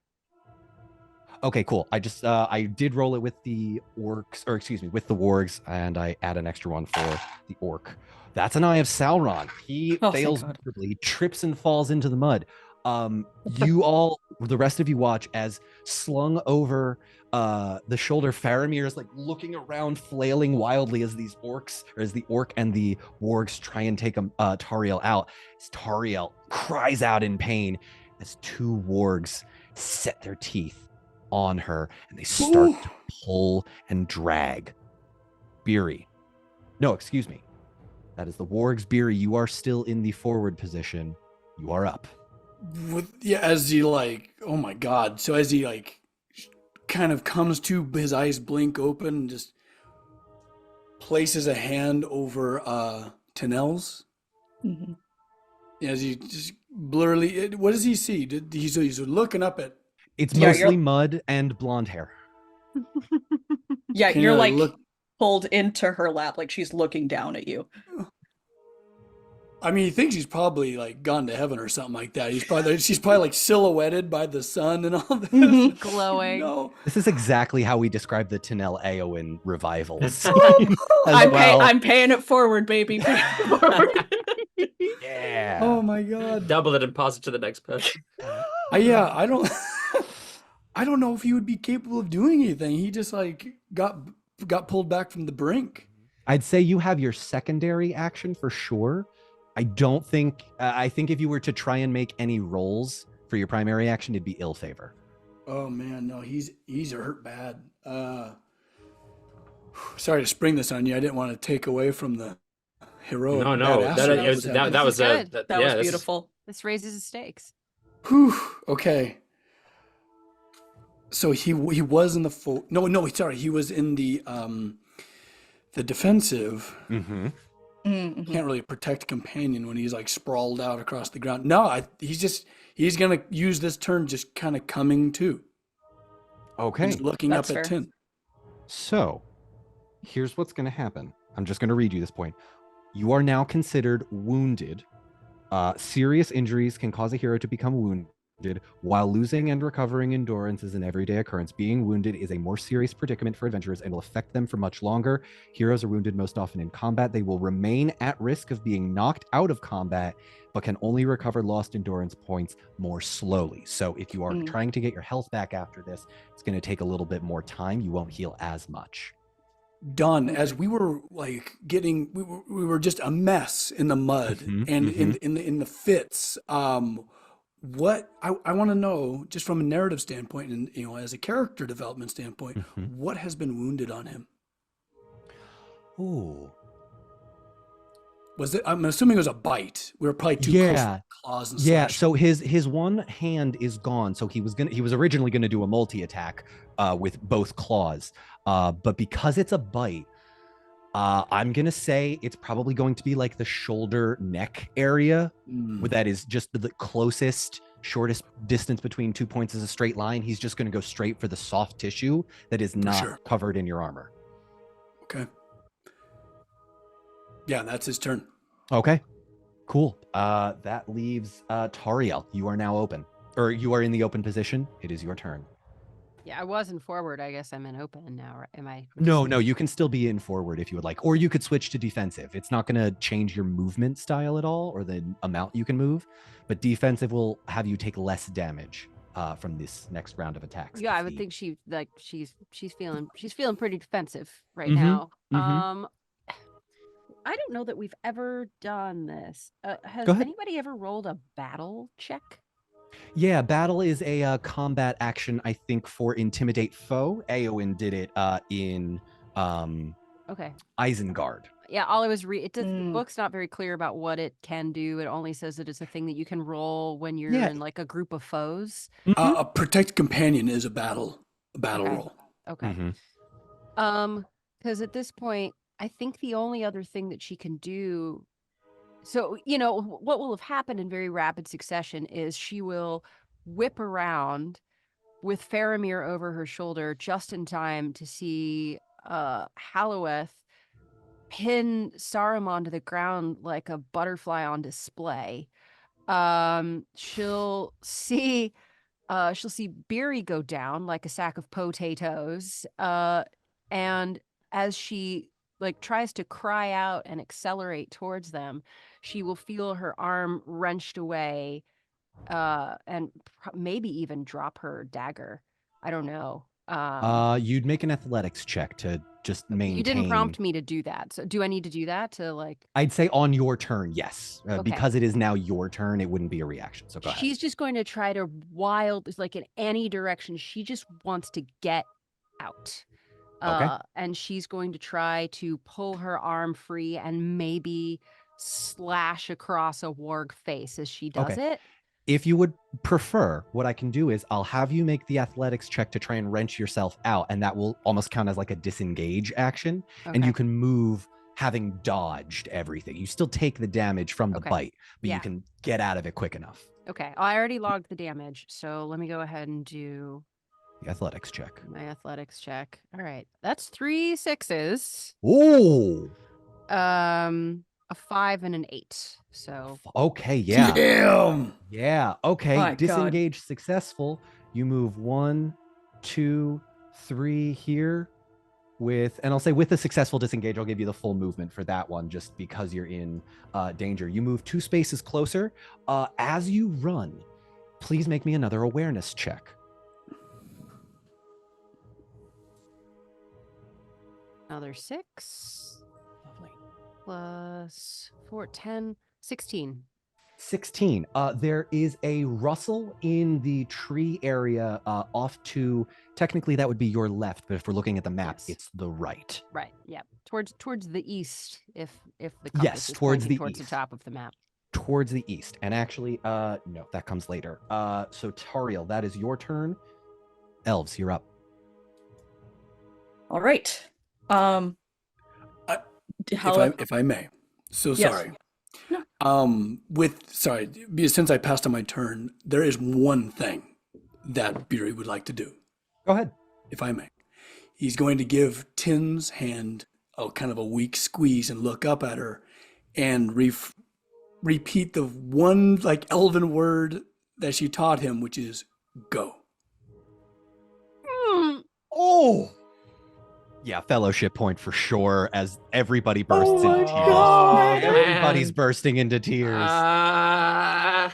Speaker 1: Okay, cool. I did roll it with the orcs, or excuse me, with the wargs, and I add an extra one for the orc. That's an Eye of Sauron. He fails miserably, trips and falls into the mud. You all, the rest of you watch as slung over the shoulder, Faramir is like looking around, flailing wildly as these orcs, or as the orc and the wargs try and take Tariel out. As Tariel cries out in pain as 2 wargs set their teeth on her and they start to pull and drag. Beery. No, excuse me. That is the wargs. Beery, you are still in the forward position. You are up.
Speaker 3: As he like, oh my God. So as he like kind of comes to, his eyes blink open and just places a hand over Tennell's.
Speaker 6: Mm-hmm.
Speaker 3: As he just blurrily, what does he see? He's looking up at.
Speaker 1: It's mostly mud and blonde hair.
Speaker 6: Yeah, you're like pulled into her lap, like she's looking down at you.
Speaker 3: I mean, he thinks he's probably like gone to heaven or something like that. She's probably like silhouetted by the sun and all this.
Speaker 4: Glowing.
Speaker 3: No.
Speaker 1: This is exactly how we describe the Tennell Eowyn revivals.
Speaker 6: I'm paying it forward, baby. Paying it forward.
Speaker 1: Yeah.
Speaker 3: Oh my God.
Speaker 2: Double it and pass it to the next person.
Speaker 3: I don't know if he would be capable of doing anything. He just like got pulled back from the brink.
Speaker 1: I'd say you have your secondary action for sure. I don't think, I think if you were to try and make any rolls for your primary action, it'd be ill favor.
Speaker 3: Oh man, no, he's hurt bad. Sorry to spring this on you. I didn't want to take away from the heroic.
Speaker 2: That was
Speaker 6: beautiful.
Speaker 4: This raises the stakes.
Speaker 3: Whew. Okay. So he was in the sorry, he was in the defensive.
Speaker 1: Mm-hmm.
Speaker 6: Mm-hmm.
Speaker 3: Can't really protect companion when he's like sprawled out across the ground. No, he's gonna use this turn just kind of coming to.
Speaker 1: Okay.
Speaker 3: He's looking
Speaker 6: That's
Speaker 3: up at
Speaker 6: fair.
Speaker 3: Tin.
Speaker 1: So here's what's going to happen. I'm just going to read you this point. You are now considered wounded. Serious injuries can cause a hero to become wounded. While losing and recovering endurance is an everyday occurrence, being wounded is a more serious predicament for adventurers and will affect them for much longer. Heroes are wounded most often in combat. They will remain at risk of being knocked out of combat, but can only recover lost endurance points more slowly. So if you are trying to get your health back after this, it's going to take a little bit more time. You won't heal as much.
Speaker 3: Done. As we were like we were just a mess in the mud and in the fits. What I want to know, just from a narrative standpoint, and as a character development standpoint, what has been wounded on him?
Speaker 1: Ooh.
Speaker 3: Was it? I'm assuming it was a bite. We were probably too close to claws and
Speaker 1: yeah.
Speaker 3: slash.
Speaker 1: So his one hand is gone. So he was originally gonna do a multi attack with both claws, but because it's a bite, I'm gonna say it's probably going to be like the shoulder neck area, where that is just the closest, shortest distance between 2 points is a straight line. He's just gonna go straight for the soft tissue that is not covered in your armor.
Speaker 3: Okay. Yeah, that's his turn.
Speaker 1: Okay, cool. That leaves Tariel. You are now open, or you are in the open position. It is your turn.
Speaker 4: Yeah, I was in forward. I guess I'm in open now. Right? Am I?
Speaker 1: No, you can still be in forward if you would like, or you could switch to defensive. It's not going to change your movement style at all, or the amount you can move, but defensive will have you take less damage from this next round of attacks.
Speaker 4: Yeah, I would think she's feeling pretty defensive right now. I don't know that we've ever done this. Has anybody ever rolled a battle check?
Speaker 1: Yeah, battle is a combat action, I think, for intimidate foe. Eowyn did it in Isengard.
Speaker 4: Yeah, all I was the book's not very clear about what it can do. It only says that it's a thing that you can roll when you're in like a group of foes.
Speaker 3: A protect companion is a battle roll.
Speaker 4: Okay. Because at this point, I think the only other thing that she can do So, you know, what will have happened in very rapid succession is she will whip around with Faramir over her shoulder just in time to see Halloweth pin Saruman to the ground like a butterfly on display. She'll see Beery go down like a sack of potatoes. And as she like tries to cry out and accelerate towards them, she will feel her arm wrenched away, and maybe even drop her dagger. I don't know.
Speaker 1: You'd make an athletics check to just maintain.
Speaker 4: You didn't prompt me to do that. So do I need to do that to like?
Speaker 1: I'd say on your turn, yes.
Speaker 4: Okay.
Speaker 1: Because it is now your turn, it wouldn't be a reaction. So go ahead.
Speaker 4: She's just going to try to like in any direction. She just wants to get out.
Speaker 1: Okay.
Speaker 4: And she's going to try to pull her arm free and maybe slash across a warg face as she does it.
Speaker 1: If you would prefer, what I can do is I'll have you make the athletics check to try and wrench yourself out, and that will almost count as like a disengage action.
Speaker 4: Okay.
Speaker 1: And you can move having dodged everything. You still take the damage from the bite, but you can get out of it quick enough.
Speaker 4: Okay. I already logged the damage, so let me go ahead and do
Speaker 1: the athletics check.
Speaker 4: My athletics check. All right. That's 3 6s.
Speaker 1: Ooh.
Speaker 4: A 5 and an 8. So
Speaker 1: okay, yeah.
Speaker 3: Damn.
Speaker 1: Yeah. Okay.
Speaker 6: My
Speaker 1: Disengage successful. You move 1, 2, 3 here and I'll say with a successful disengage, I'll give you the full movement for that one just because you're in danger. You move 2 spaces closer. As you run, please make me another awareness check.
Speaker 4: Another 6.
Speaker 1: Lovely.
Speaker 4: Plus 4, 10, 16.
Speaker 1: 16. There is a rustle in the tree area off to, technically that would be your left, but if we're looking at the map, it's the right.
Speaker 4: Right. Yeah. Towards the east, if the compass is
Speaker 1: towards
Speaker 4: pointing
Speaker 1: the
Speaker 4: towards
Speaker 1: east.
Speaker 4: the top of the map.
Speaker 1: Towards the east. And actually, no, that comes later. So Tariel, that is your turn. Elves, you're up.
Speaker 6: All right.
Speaker 3: If I may. So
Speaker 6: Yes.
Speaker 3: sorry.
Speaker 6: No.
Speaker 3: Because since I passed on my turn, there is one thing that Beery would like to do.
Speaker 1: Go ahead.
Speaker 3: If I may. He's going to give Tin's hand a kind of a weak squeeze and look up at her and repeat the one like elven word that she taught him, which is go.
Speaker 1: Oh! Yeah, fellowship point for sure as everybody bursts into tears.
Speaker 6: God.
Speaker 1: Everybody's bursting into tears.
Speaker 4: I'm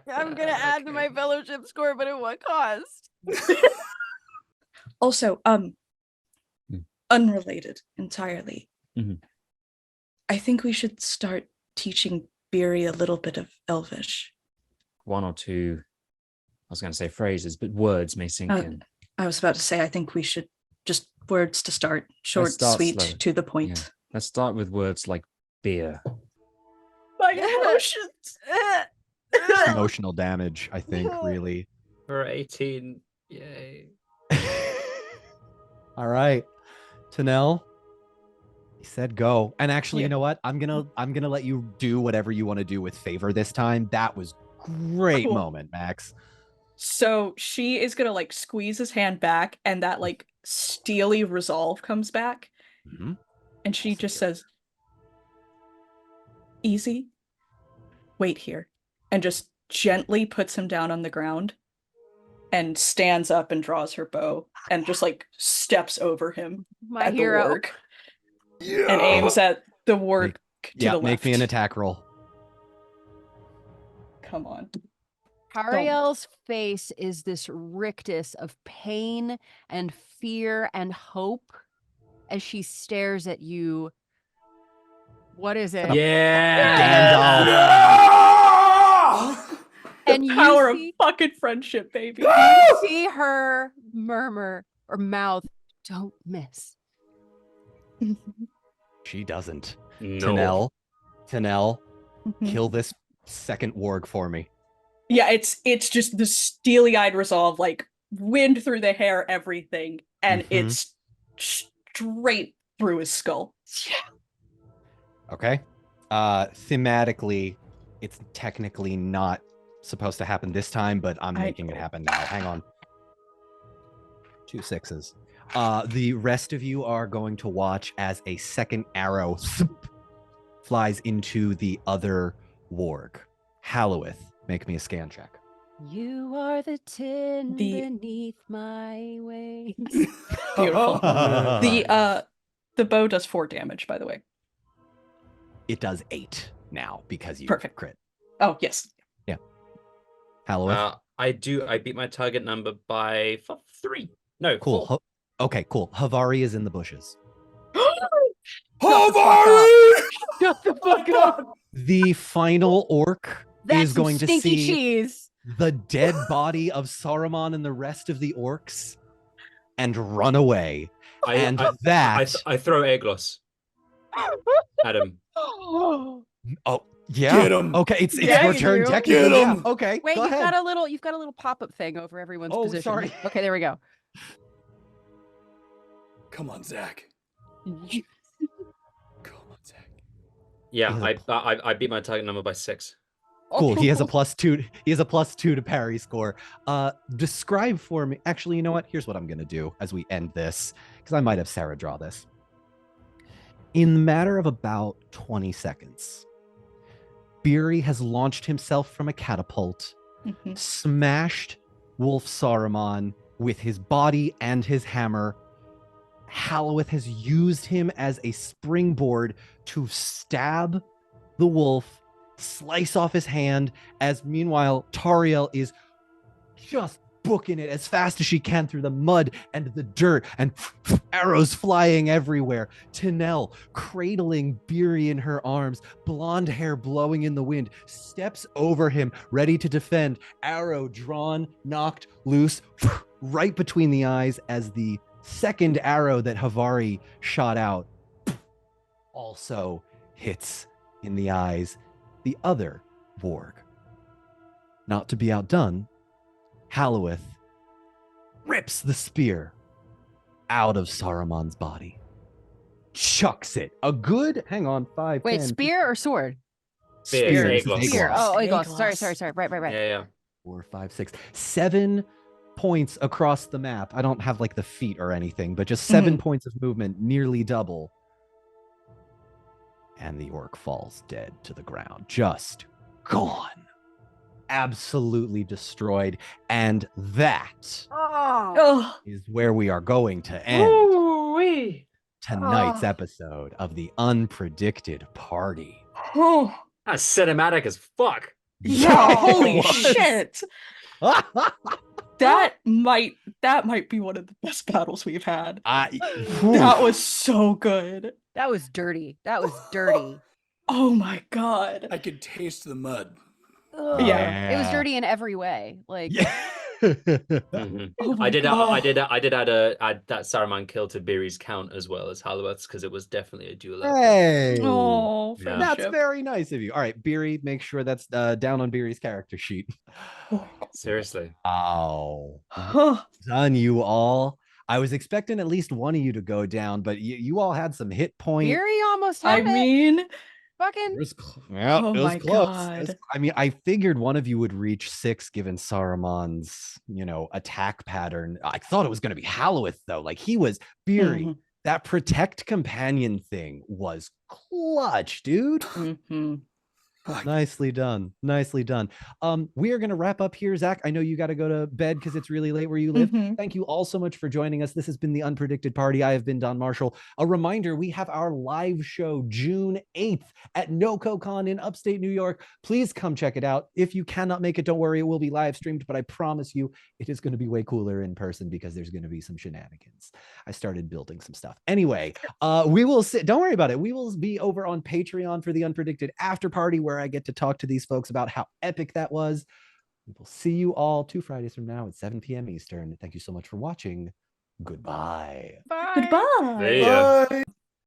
Speaker 4: gonna add to my fellowship score, but at what cost?
Speaker 6: Also, unrelated entirely.
Speaker 2: Mhm.
Speaker 6: I think we should start teaching Beery a little bit of Elvish.
Speaker 2: 1 or 2, I was going to say phrases, but words may sink in.
Speaker 6: I was about to say, I think we should just words to start. Short,
Speaker 2: start
Speaker 6: sweet,
Speaker 2: slow.
Speaker 6: to the point.
Speaker 2: Yeah. Let's start with words like beer.
Speaker 6: My emotions.
Speaker 1: Just emotional damage, I think, really.
Speaker 2: For 18, yay.
Speaker 1: All right. Tanel, he said go. And actually,
Speaker 6: Yeah.
Speaker 1: you know what? I'm gonna let you do whatever you want to do with favor this time. That was great
Speaker 6: Cool.
Speaker 1: moment, Max.
Speaker 6: So she is gonna like squeeze his hand back, and that like steely resolve comes back,
Speaker 1: Mhm.
Speaker 6: and she just says, "Easy, wait here," and just gently puts him down on the ground, and stands up and draws her bow, and just like steps over him
Speaker 4: My
Speaker 6: at
Speaker 4: hero.
Speaker 6: the warg, and aims at the warg to
Speaker 1: Yeah,
Speaker 6: the left.
Speaker 1: make me an attack roll.
Speaker 6: Come on.
Speaker 4: Tariel's face is this rictus of pain and fear and hope as she stares at you. What is it?
Speaker 2: Yeah.
Speaker 1: Gandalf.
Speaker 4: And
Speaker 6: The
Speaker 4: you
Speaker 6: power of
Speaker 4: see-
Speaker 6: fucking friendship, baby.
Speaker 4: You see her murmur or mouth, "Don't miss."
Speaker 1: She doesn't.
Speaker 2: No.
Speaker 1: Tanel,
Speaker 6: Mhm.
Speaker 1: kill this second warg for me.
Speaker 6: Yeah, it's just the steely-eyed resolve, like wind through the hair, everything, and
Speaker 1: Mhm.
Speaker 6: it's straight through his skull.
Speaker 1: Okay. Thematically, it's technically not supposed to happen this time, but I'm making it happen now. Hang on. 2 6s. The rest of you are going to watch as a second arrow flies into the other warg. Halloweth, make me a scan check.
Speaker 4: You are the tin beneath my wings.
Speaker 6: Beautiful. The bow does 4 damage, by the way.
Speaker 1: It does 8 now because you
Speaker 6: Perfect.
Speaker 1: crit.
Speaker 6: Oh, yes.
Speaker 1: Yeah. Halloweth?
Speaker 2: I beat my target number by 3. No,
Speaker 1: Cool.
Speaker 2: 4.
Speaker 1: Okay, cool. Havari is in the bushes.
Speaker 3: Havari!
Speaker 4: Shut the fuck up.
Speaker 1: The final orc
Speaker 4: That's
Speaker 1: is going to
Speaker 4: stinky
Speaker 1: see
Speaker 4: cheese.
Speaker 1: the dead body of Saruman and the rest of the orcs and run away. I
Speaker 2: throw Eglos at him.
Speaker 1: Oh, yeah.
Speaker 3: Get him.
Speaker 1: Okay, it's
Speaker 4: Yeah,
Speaker 1: your
Speaker 4: you
Speaker 1: turn,
Speaker 4: do.
Speaker 1: technically.
Speaker 3: Get
Speaker 1: Yeah.
Speaker 3: him.
Speaker 1: Okay,
Speaker 4: Wait,
Speaker 1: go
Speaker 4: you've
Speaker 1: ahead.
Speaker 4: got a little pop-up thing over everyone's
Speaker 1: Oh,
Speaker 4: position.
Speaker 1: sorry.
Speaker 4: Okay, there we go.
Speaker 3: Come on, Zach. Come on, Zach.
Speaker 2: Yeah, I beat my target number by 6.
Speaker 1: Cool. He has a +2. He has a +2 to parry score. Describe for me. Actually, you know what? Here's what I'm gonna do as we end this, because I might have Sarah draw this. In the matter of about 20 seconds, Beery has launched himself from a catapult, smashed Wolf Saruman with his body and his hammer. Halloweth has used him as a springboard to stab the wolf, slice off his hand, as meanwhile Tariel is just booking it as fast as she can through the mud and the dirt, and arrows flying everywhere. Tinel cradling Beery in her arms, blonde hair blowing in the wind, steps over him, ready to defend. Arrow drawn, knocked loose, right between the eyes as the second arrow that Havari shot out also hits in the eyes the other Warg. Not to be outdone, Halloweth rips the spear out of Saruman's body, chucks it a good, hang on, 5,
Speaker 4: Wait,
Speaker 1: 10,
Speaker 4: spear or sword?
Speaker 2: Spear.
Speaker 1: Eglos.
Speaker 4: Spear. Oh, Eglos.
Speaker 6: Eglos.
Speaker 4: Sorry. Right.
Speaker 2: Yeah.
Speaker 1: 4, 5, 6, 7 points across the map. I don't have like the feet or anything, but just 7 points of movement, nearly double. And the orc falls dead to the ground, just gone. Absolutely destroyed. And that is where we are going to end tonight's episode of the Unpredicted Party.
Speaker 2: That's cinematic as fuck.
Speaker 6: Yeah, holy shit. That might be one of the best battles we've had. That was so good.
Speaker 4: That was dirty.
Speaker 6: Oh my god.
Speaker 3: I could taste the mud.
Speaker 4: Ugh.
Speaker 6: Yeah.
Speaker 4: It was dirty in every way. Like
Speaker 6: Oh my
Speaker 2: I did
Speaker 6: God.
Speaker 2: add that Saruman kill to Beery's count as well as Halloweth's, because it was definitely a duel.
Speaker 1: Hey.
Speaker 6: Oh,
Speaker 2: Yeah.
Speaker 1: That's
Speaker 6: friendship.
Speaker 1: very nice of you. All right, Beery, make sure that's down on Beery's character sheet.
Speaker 2: Seriously.
Speaker 1: Oh, done you all. I was expecting at least one of you to go down, but you all had some hit point.
Speaker 4: Fury almost had
Speaker 6: I mean,
Speaker 4: fucking
Speaker 1: It was, yeah,
Speaker 6: Oh
Speaker 1: it was
Speaker 6: my
Speaker 1: close.
Speaker 6: God.
Speaker 1: I mean, I figured one of you would reach 6 given Saruman's, attack pattern. I thought it was going to be Halloweth though. Like he was Beery.
Speaker 6: Mhm.
Speaker 1: That protect companion thing was clutch, dude. Nicely done. Nicely done. We are going to wrap up here. Zach, I know you got to go to bed because it's really late where you live.
Speaker 6: Mhm.
Speaker 1: Thank you all so much for joining us. This has been the Unpredicted Party. I have been Don Marshall. A reminder, we have our live show June 8th at NoCoCon in upstate New York. Please come check it out. If you cannot make it, don't worry, it will be live streamed, but I promise you it is going to be way cooler in person because there's going to be some shenanigans. I started building some stuff. Anyway, we will sit, don't worry about it. We will be over on Patreon for the Unpredicted After Party, where I get to talk to these folks about how epic that was. We will see you all 2 Fridays from now at 7 p.m. Eastern. Thank you so much for watching. Goodbye.
Speaker 4: Bye.
Speaker 6: Goodbye.
Speaker 2: See ya.
Speaker 3: Bye.